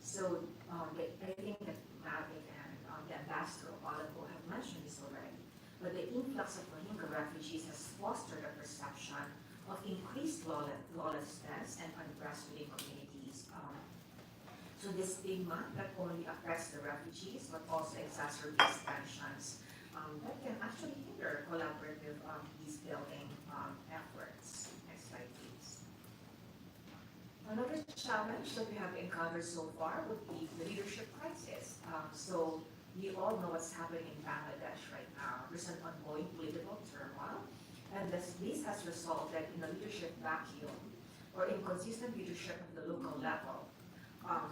I think that Mavik and the ambassador of Olivo have mentioned this already, but the influx of Rohingya refugees has fostered a perception of increased lawlessness and unrest within communities. So this stigma not only affects the refugees, but also exacerbates tensions that can actually hinder collaborative peace-building efforts. Next slide, please. Another challenge that we have encountered so far would be the leadership crisis. So we all know what's happening in Bangladesh right now. There's an ongoing political turmoil, and this has resulted in a leadership vacuum or inconsistent leadership at the local level.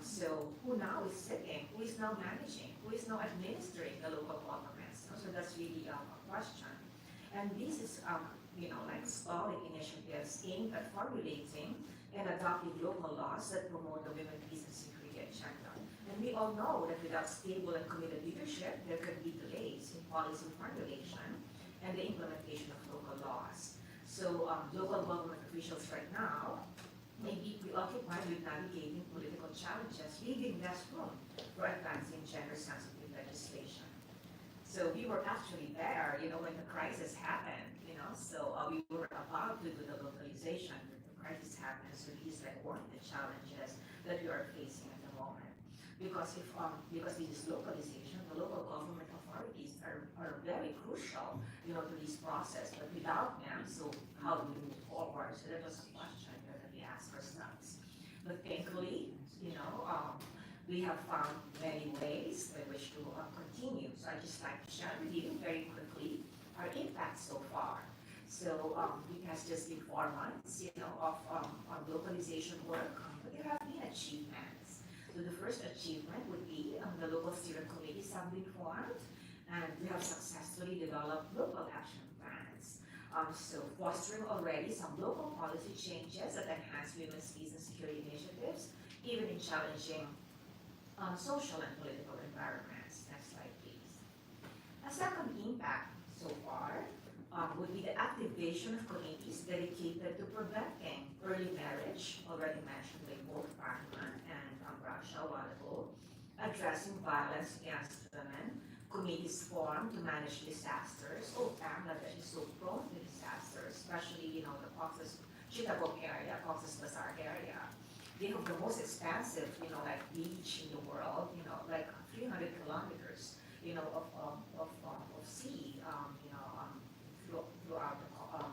So who now is sitting? Who is now managing? Who is now administering the local governments? So that's really a question. And this is, like stalling initiatives aimed at formulating and adopting local laws that promote the women, peace, and security agenda. And we all know that without stable and committed leadership, there could be delays in policy formulation and the implementation of local laws. So local government officials right now may be preoccupied with navigating political challenges, leaving less room for advancing gender-sensitive legislation. So we were actually there, when the crisis happened, so we were about to do the localization when the crisis happened. So these are one of the challenges that we are facing at the moment. Because this is localization, the local government authorities are very crucial, to this process. But without them, so how do we move forward? So that was a question that we asked ourselves. But thankfully, we have found many ways by which to continue. So I just like to share with you very quickly our impact so far. So it has just been 4 months, of localization work, but there have been achievements. So the first achievement would be the local steering committees have been formed, and we have successfully developed local action plans. So fostering already some local policy changes that enhance women's peace and security initiatives, even in challenging social and political environments. Next slide, please. A second impact so far would be the activation of committees dedicated to preventing early marriage, already mentioned by both Fatima and Rasha a while ago, addressing violence against women, committees formed to manage disasters. Oh, Bangladesh is so prone to disasters, especially, the Cox's Chittagong area, Cox's Bazar area. They have the most expansive, beach in the world, like 300 kilometers, of sea, throughout the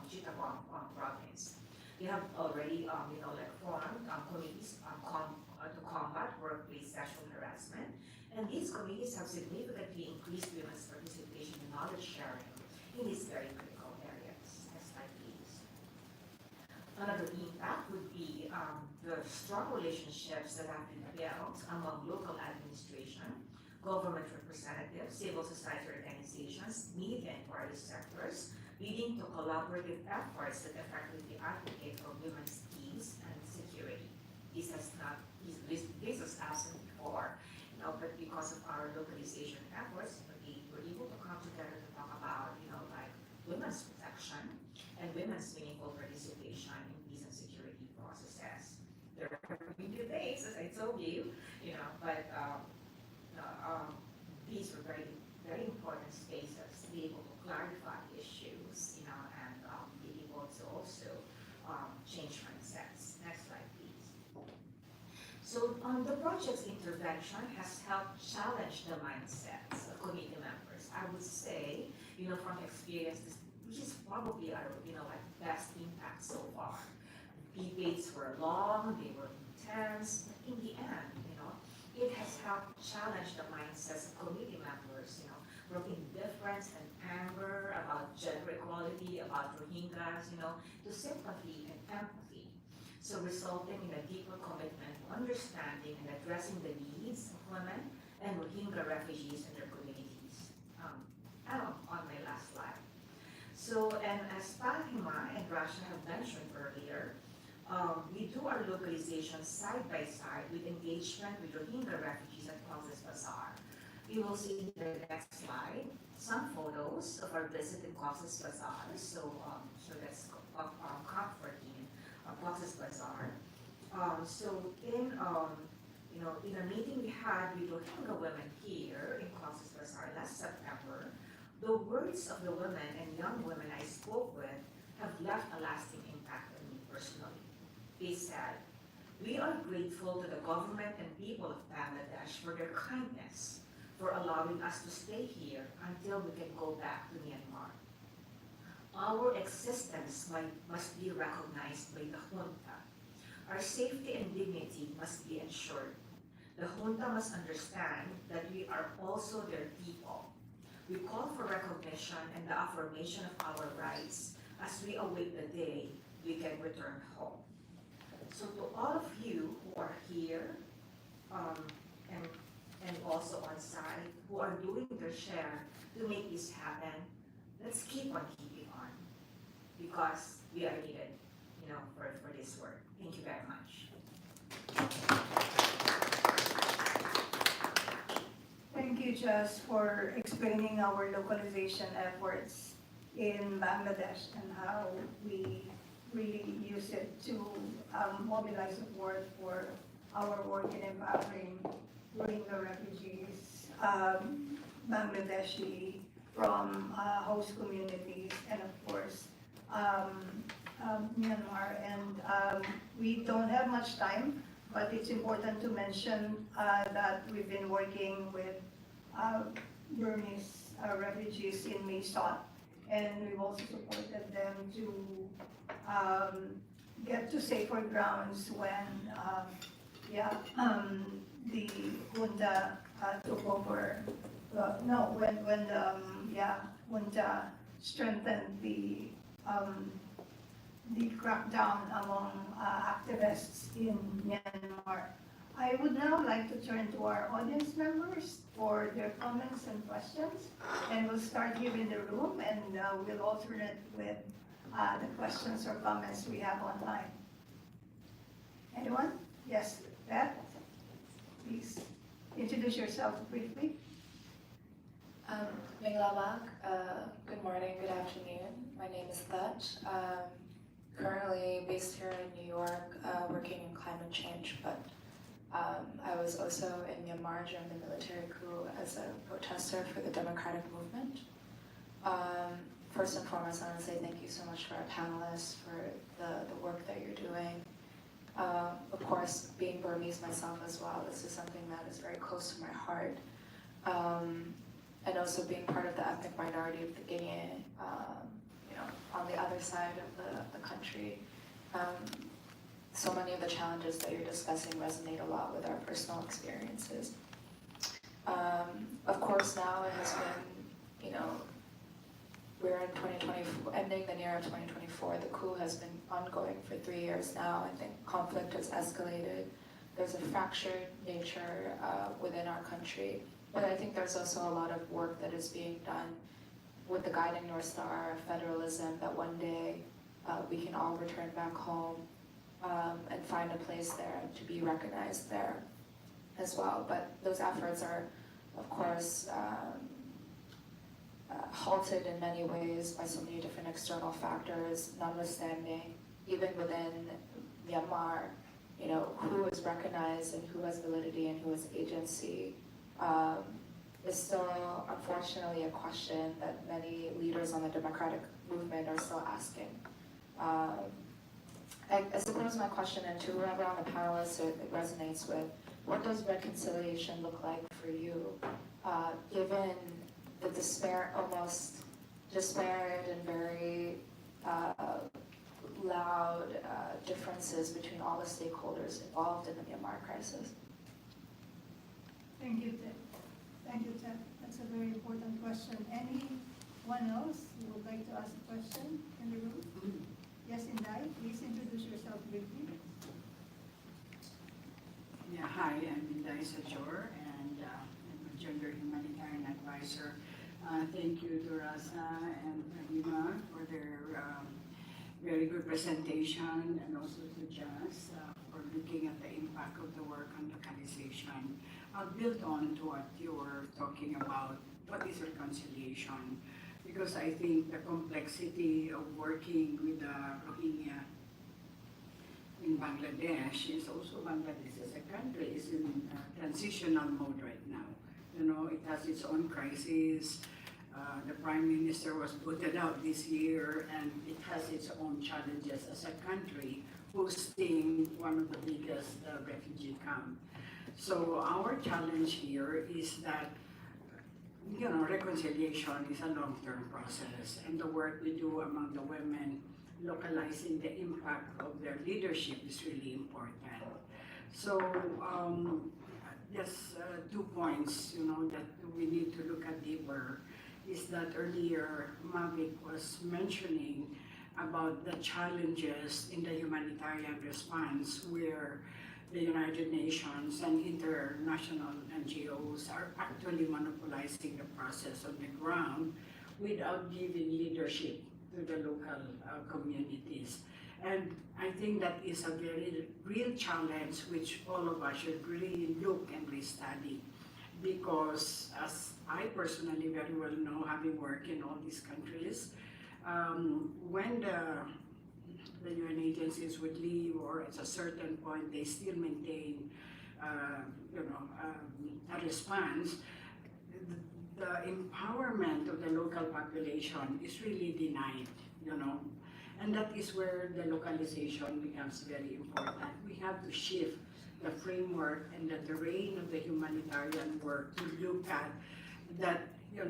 Chittagong province. They have already, formed committees to combat workplace sexual harassment, and these committees have significantly increased women's participation in knowledge sharing in these very critical areas. Next slide, please. Another impact would be the strong relationships that have been built among local administration, government representatives, civil society organizations, media and various sectors, leading to collaborative efforts that effectively advocate for women's peace and security. This has absent before, but because of our localization efforts, we were able to come together to talk about, women's protection and women's meaningful participation in peace and security processes. There are many debates, as I told you, but these were very, very important spaces to be able to clarify issues, and be able to also change mindsets. Next slide, please. So the project's intervention has helped challenge the mindsets of committee members. I would say, from experience, which is probably our, best impact so far. Debates were long, they were intense, but in the end, it has helped challenge the mindsets of committee members, from indifference and anger about gender equality, about Rohingyas, to sympathy and empathy. So resulting in a deeper commitment to understanding and addressing the needs of women and Rohingya refugees and their communities. On my last slide. So, and as Fatima and Rasha have mentioned earlier, we do our localization side by side with engagement with Rohingya refugees at Cox's Bazar. You will see in the next slide some photos of our visit in Cox's Bazar. So that's Camp 14, Cox's Bazar. In a meeting we had with Rohingya women here in Cox's Bazar last September, the words of the women and young women I spoke with have left a lasting impact on me personally. They said, "We are grateful to the government and people of Bangladesh for their kindness, for allowing us to stay here until we can go back to Myanmar. Our existence must be recognized by the junta. Our safety and dignity must be ensured. The junta must understand that we are also their people. We call for recognition and the affirmation of our rights as we await the day we can return home." So to all of you who are here and also on site, who are doing their share to make this happen, let's keep on keeping on, because we are needed, for this work. Thank you very much. Thank you, Jess, for explaining our localization efforts in Bangladesh and how we really use it to mobilize support for our work in empowering Rohingya refugees, Bangladeshi from host communities, and of course, Myanmar. And we don't have much time, but it's important to mention that we've been working with Burmese refugees in Mayson, and we've also supported them to get to safer grounds when the junta took over. When the junta strengthened the crackdown among activists in Myanmar. I would now like to turn to our audience members for their comments and questions. And we'll start here in the room, and we'll alternate with the questions or comments we have online. Anyone? Yes, Beth? Please. introduce yourself briefly? Minglawak, good morning, good afternoon. My name is Thach. Currently based here in New York, working in climate change, but I was also in Myanmar during the military coup as a protester for the democratic movement. First and foremost, I want to say thank you so much to our panelists for the work that you're doing. Of course, being Burmese myself as well, this is something that is very close to my heart. And also being part of the ethnic minority of the Guinea, on the other side of the country. So many of the challenges that you're discussing resonate a lot with our personal experiences. Of course, now it has been, we're in 2024, ending the year of 2024. The coup has been ongoing for 3 years now. I think conflict has escalated. There's a fractured nature within our country. But I think there's also a lot of work that is being done with the guiding North Star of federalism, that one day we can all return back home and find a place there to be recognized there as well. But those efforts are, of course, halted in many ways by so many different external factors, notwithstanding, even within Myanmar, who is recognized and who has validity and who has agency is still, unfortunately, a question that many leaders on the democratic movement are still asking. I suppose my question, and to whoever on the panelists it resonates with, what does reconciliation look like for you, given the almost disparate and very loud differences between all the stakeholders involved in the Myanmar crisis? Thank you, Ted. Thank you, Ted. That's a very important question. Anyone else who would like to ask a question in the room? Yes, Inday, please introduce yourself briefly. Yeah, hi, I'm Inday Sajor, and I'm a gender humanitarian advisor. Thank you to Rasa and Rima for their very good presentation, and also to Jazz for looking at the impact of the work on localization. I'll build on to what you were talking about, what is reconciliation, because I think the complexity of working with the Rohingya in Bangladesh is also Bangladesh as a country is in transitional mode right now. It has its own crisis. The Prime Minister was booted out this year, and it has its own challenges as a country hosting one of the biggest refugee camps. So our challenge here is that, reconciliation is a long-term process, and the work we do among the women, localizing the impact of their leadership is really important. So just 2 points, that we need to look at deeper, is that earlier Mavic was mentioning about the challenges in the humanitarian response, where the United Nations and international NGOs are actually monopolizing the process on the ground without giving leadership to the local communities. And I think that is a very real challenge which all of us should really look and restudy, because as I personally very well know, having worked in all these countries, when the UN agencies would leave, or at a certain point they still maintain a response, the empowerment of the local population is really denied, and that is where the localization becomes very important. We have to shift the framework and the terrain of the humanitarian work to look at that, the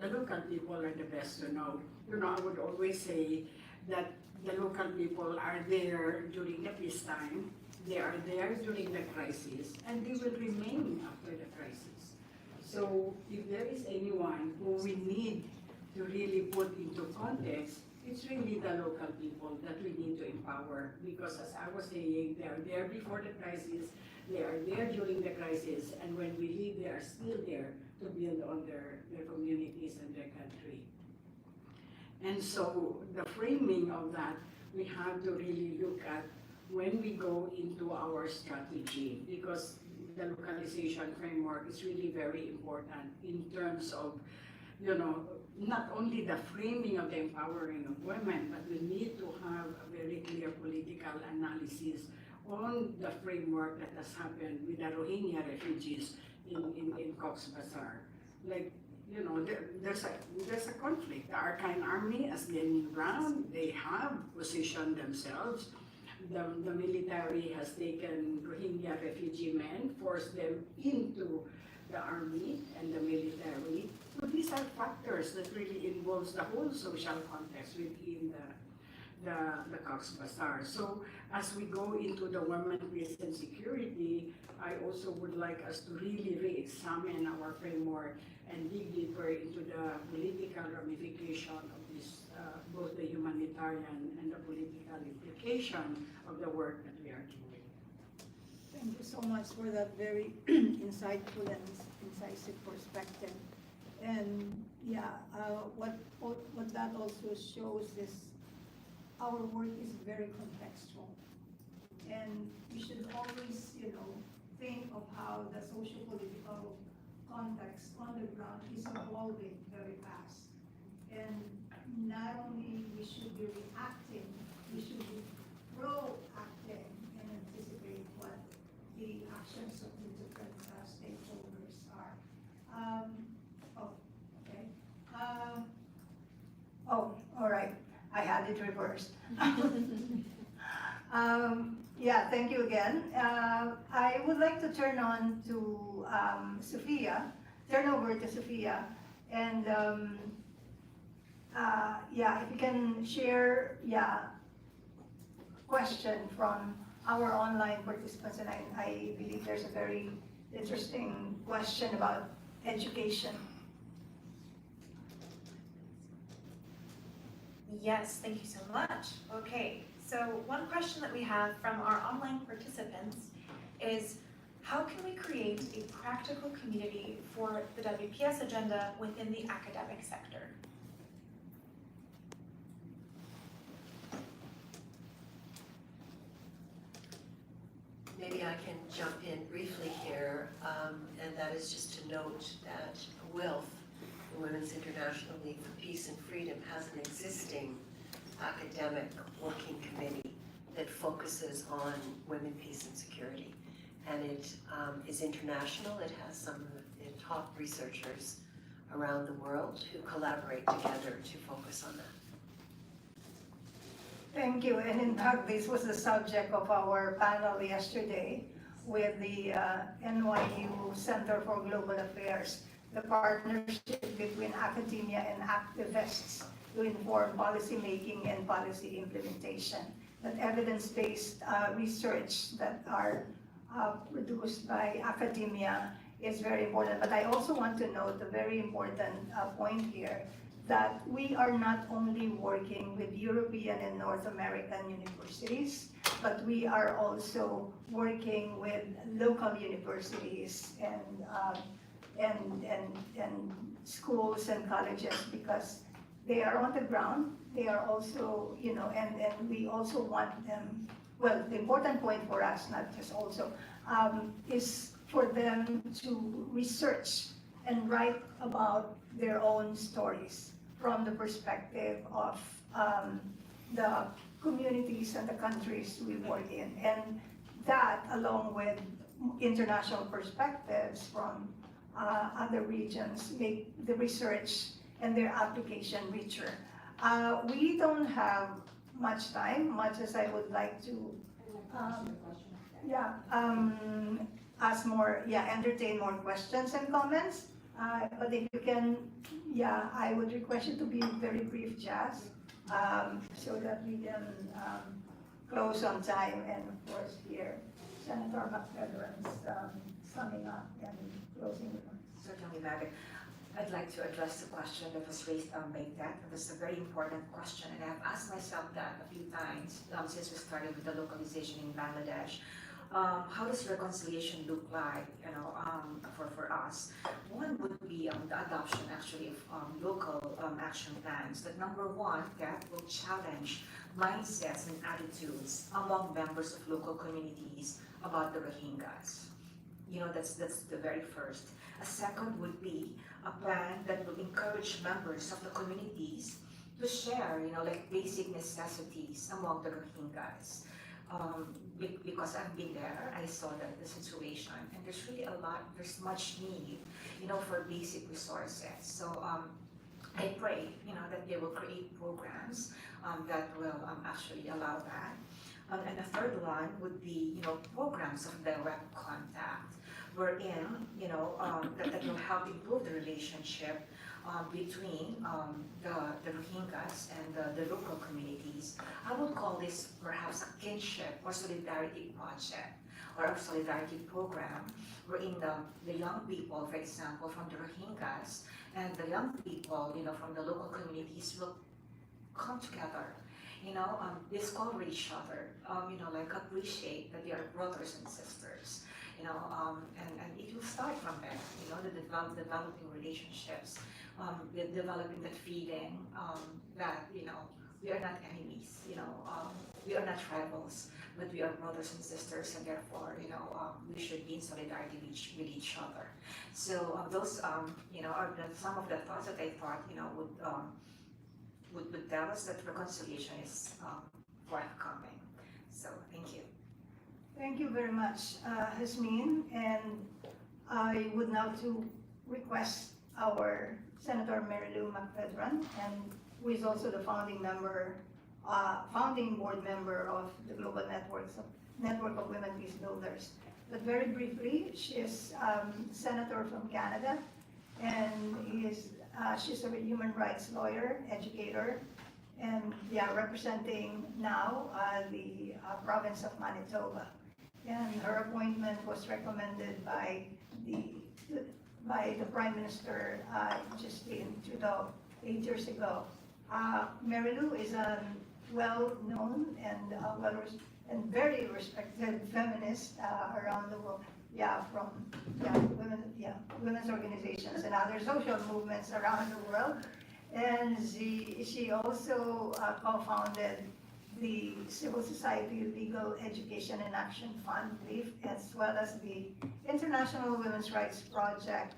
local people are the best to know. I would always say that the local people are there during the peacetime, they are there during the crisis, and they will remain after the crisis. So if there is anyone who we need to really put into context, it's really the local people that we need to empower, because as I was saying, they are there before the crisis, they are there during the crisis, and when we leave, they are still there to build on their communities and their country. And so the framing of that, we have to really look at when we go into our strategy, because the localization framework is really very important in terms of, not only the framing of the empowering of women, but we need to have a very clear political analysis on the framework that has happened with the Rohingya refugees in Cox's Bazar. Like, there's a conflict. The Arcane Army, as gaining ground, they have positioned themselves. The military has taken Rohingya refugee men, forced them into the army and the military. So these are factors that really involves the whole social context within the Cox's Bazar. So as we go into the women, peace and security, I also would like us to really re-examine our framework and dig deeper into the political ramification of this, both the humanitarian and the political implication of the work that we are doing. Thank you so much for that very insightful and incisive perspective. And yeah, what that also shows is our work is very contextual. And we should always, think of how the socio-political context on the ground is evolving very fast. And not only we should be reacting, we should be proacting and anticipate what the actions of the different stakeholders are. All right. I had it reversed. Yeah, thank you again. I would like to turn over to Sophia, and if you can share, question from our online participants, and I believe there's a very interesting question about education. Yes, thank you so much. Okay, so one question that we have from our online participants is, how can we create a practical community for the WPS agenda within the academic sector? Maybe I can jump in briefly here, and that is just to note that WILF, the Women's International League for Peace and Freedom, has an existing academic working committee that focuses on women, peace, and security. And it is international. It has some of the top researchers around the world who collaborate together to focus on that. Thank you. And in fact, this was the subject of our panel yesterday with the NYU Center for Global Affairs, the partnership between academia and activists to inform policy making and policy implementation. That evidence-based research that are produced by academia is very important. But I also want to note a very important point here, that we are not only working with European and North American universities, but we are also working with local universities and schools and colleges, because they are on the ground. They are also, and we also want them, well, the important point for us, not just also, is for them to research and write about their own stories from the perspective of the communities and the countries we work in. And that, along with international perspectives from other regions, make the research and their application richer. We don't have much time, much as I would like to entertain more questions and comments. But if you can, I would request you to be very brief, Jazz, so that we can close on time. And of course, here, Senator McFederin's summing up and closing remarks. Certainly, Madam. I'd like to address the question that was raised by that. That's a very important question, and I've asked myself that a few times since we started with the localization in Bangladesh. How does reconciliation look like, for us? One would be the adoption actually of local action plans. That number one, that will challenge mindsets and attitudes among members of local communities about the Rohingyas. That's the very first. A second would be a plan that will encourage members of the communities to share, like basic necessities among the Rohingyas. Because I've been there, I saw the situation, and there's much need, for basic resources. So I pray, that they will create programs that will actually allow that. And the third one would be, programs of direct contact, wherein, that will help improve the relationship between the Rohingyas and the local communities. I would call this perhaps a kinship or solidarity project or a solidarity program wherein the young people, for example, from the Rohingyas and the young people, from the local communities will come together, discover each other, like appreciate that they are brothers and sisters, and it will start from there, the developing relationships, developing that feeling that, we are not enemies, we are not rivals, but we are brothers and sisters, and therefore, we should be in solidarity with each other. So those, are some of the thoughts that I thought, would tell us that reconciliation is forthcoming. So thank you. Thank you very much, Hasmin, and I would now to request our Senator Mary Lou McPhedran, and who is also the founding board member of the Global Network of Women Peace Builders. But very briefly, she is senator from Canada, and she's a human rights lawyer, educator, and representing now the province of Manitoba. And her appointment was recommended by the Prime Minister just in Trudeau 8 years ago. Mary Lou is a well-known and very respected feminist around the world. From women's organizations and other social movements around the world. And she also co-founded the Civil Society Legal Education and Action Fund, LEAF, as well as the International Women's Rights Project.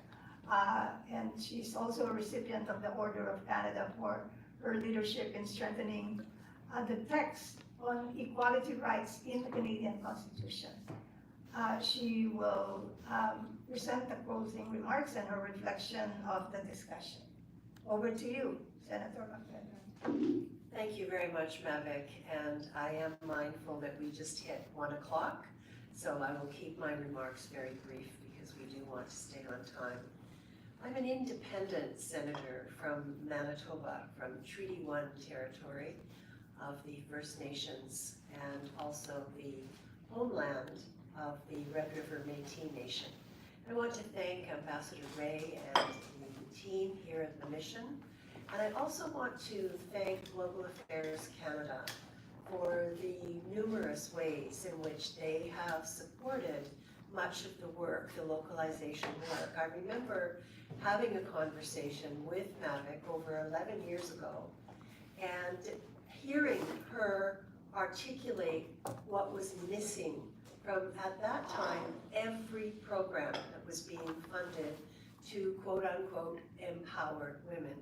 And she's also a recipient of the Order of Canada for her leadership in strengthening the text on equality rights in the Canadian Constitution. She will present the closing remarks and her reflection of the discussion. Over to you, Senator McPhedran. Thank you very much, Mavic, and I am mindful that we just hit 1 o'clock, so I will keep my remarks very brief because we do want to stay on time. I'm an independent senator from Manitoba, from Treaty 1 territory of the First Nations and also the homeland of the Red River Métis Nation. I want to thank Ambassador Ray and the team here at the mission. And I also want to thank Global Affairs Canada for the numerous ways in which they have supported much of the work, the localization work. I remember having a conversation with Mavic over 11 years ago and hearing her articulate what was missing from, at that time, every program that was being funded to quote-unquote empower women.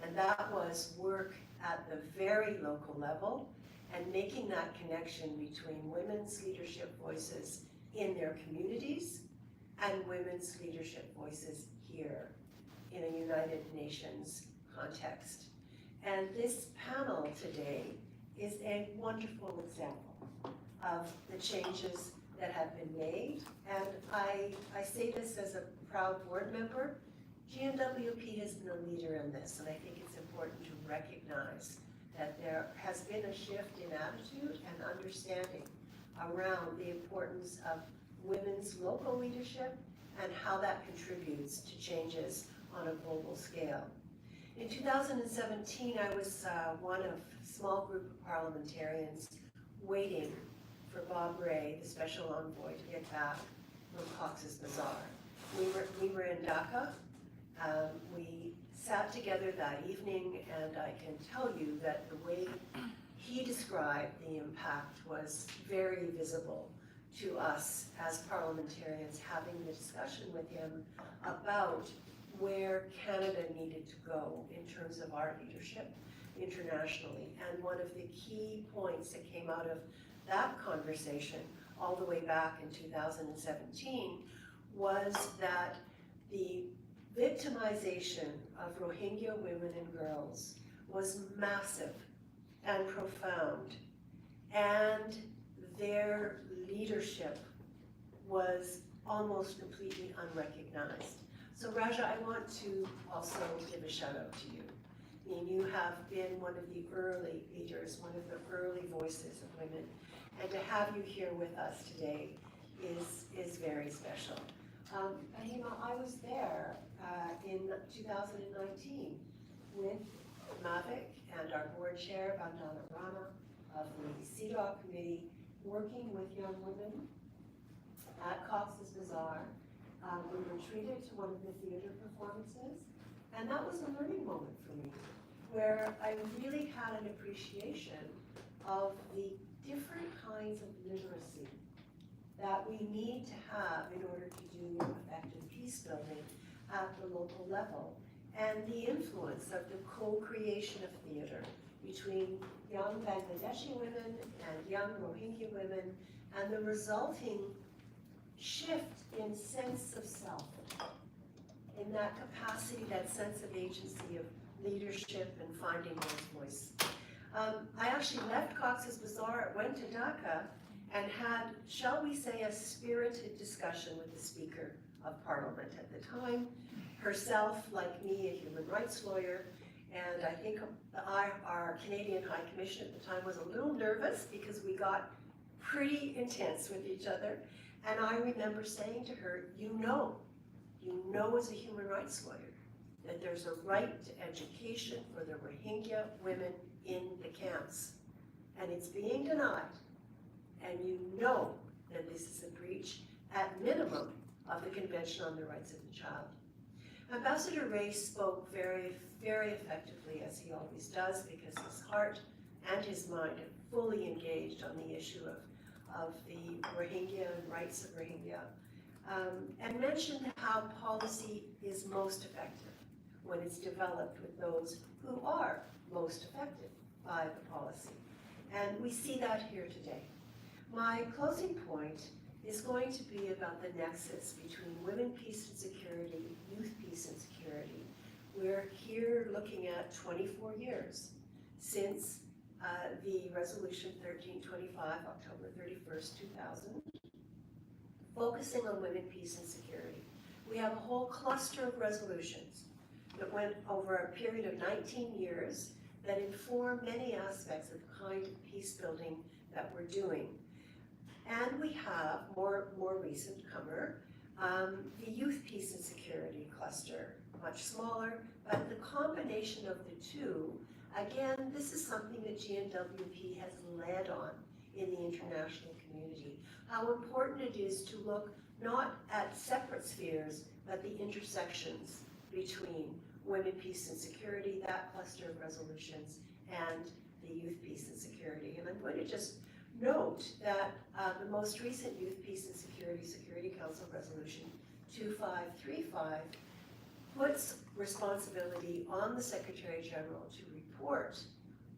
And that was work at the very local level and making that connection between women's leadership voices in their communities and women's leadership voices here in a United Nations context. And this panel today is a wonderful example of the changes that have been made. And I say this as a proud board member. GNWP has been a leader in this, and I think it's important to recognize that there has been a shift in attitude and understanding around the importance of women's local leadership and how that contributes to changes on a global scale. In 2017, I was one of a small group of parliamentarians waiting for Bob Ray, the special envoy, to get back from Cox's Bazar. We were in Dhaka. We sat together that evening, and I can tell you that the way he described the impact was very visible to us as parliamentarians, having the discussion with him about where Canada needed to go in terms of our leadership internationally. And one of the key points that came out of that conversation all the way back in 2017 was that the victimization of Rohingya women and girls was massive and profound, and their leadership was almost completely unrecognized. So Raja, I want to also give a shout out to you. I mean, you have been one of the early leaders, one of the early voices of women, and to have you here with us today is very special. Ahima, I was there in 2019 with Mavic and our board chair, Vandana Rana, of the CEDAW committee, working with young women at Cox's Bazar. We were treated to one of the theater performances, and that was a learning moment for me, where I really had an appreciation of the different kinds of literacy that we need to have in order to do effective peace building at the local level, and the influence of the co-creation of theater between young Bangladeshi women and young Rohingya women, and the resulting shift in sense of self, in that capacity, that sense of agency, of leadership and finding one's voice. I actually left Cox's Bazar, went to Dhaka, and had, shall we say, a spirited discussion with the Speaker of Parliament at the time, herself, like me, a human rights lawyer, and I think our Canadian High Commission at the time was a little nervous because we got pretty intense with each other. And I remember saying to her, you know as a human rights lawyer that there's a right to education for the Rohingya women in the camps. And it's being denied. And you know that this is a breach, at minimum, of the Convention on the Rights of the Child. Ambassador Ray spoke very, very effectively, as he always does, because his heart and his mind are fully engaged on the issue of the Rohingya and rights of Rohingya, and mentioned how policy is most effective when it's developed with those who are most affected by the policy. And we see that here today. My closing point is going to be about the nexus between women, peace and security, youth peace and security. We're here looking at 24 years since the Resolution 1325, October 31st, 2000, focusing on women, peace and security. We have a whole cluster of resolutions that went over a period of 19 years that inform many aspects of the kind of peace building that we're doing. And we have, more recent comer, the youth peace and security cluster, much smaller, but the combination of the two, again, this is something that GNWP has led on in the international community. How important it is to look not at separate spheres, but the intersections between women, peace and security, that cluster of resolutions, and the youth peace and security. And I'm going to just note that the most recent Youth Peace and Security Council Resolution 2535 puts responsibility on the Secretary General to report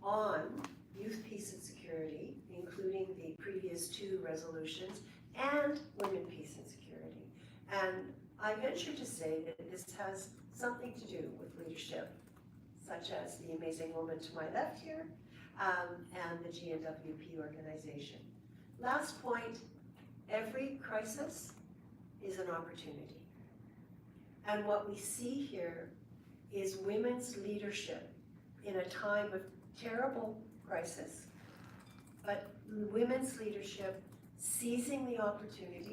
on youth peace and security, including the previous two resolutions, and women, peace and security. And I venture to say that this has something to do with leadership, such as the amazing woman to my left here, and the GNWP organization. Last point, every crisis is an opportunity. And what we see here is women's leadership in a time of terrible crisis, but women's leadership seizing the opportunity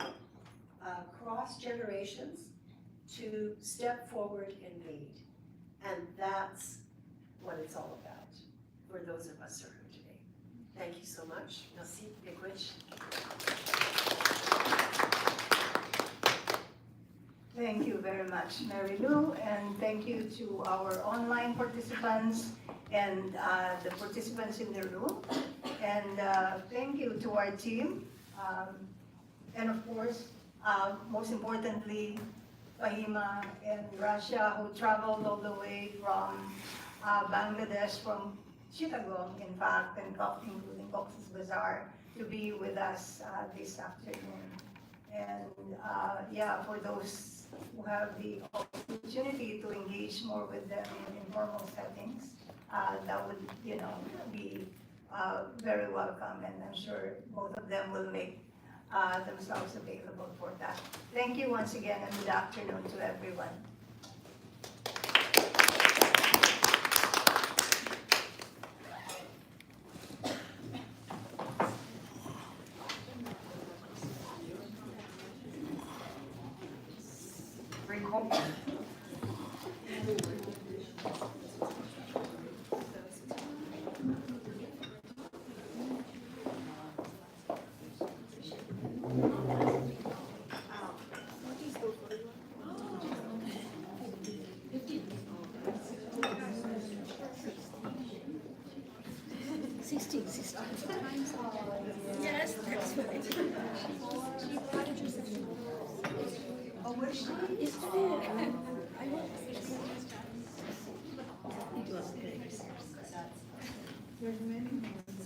across generations to step forward and lead. And that's what it's all about for those of us who are here today. Thank you so much. Merci, Miigwech. Thank you very much, Mary Lou, and thank you to our online participants and the participants in the room. And thank you to our team. And of course, most importantly, Fahima and Russia, who traveled all the way from Bangladesh, from Chittagong, in fact, and including Cox's Bazar, to be with us this afternoon. And yeah, for those who have the opportunity to engage more with them in informal settings, that would, be very welcome, and I'm sure both of them will make themselves available for that. Thank you once again, and good afternoon to everyone. Yes, that's right. Oh, where is she? It's there. I hope. It was great. There's many more.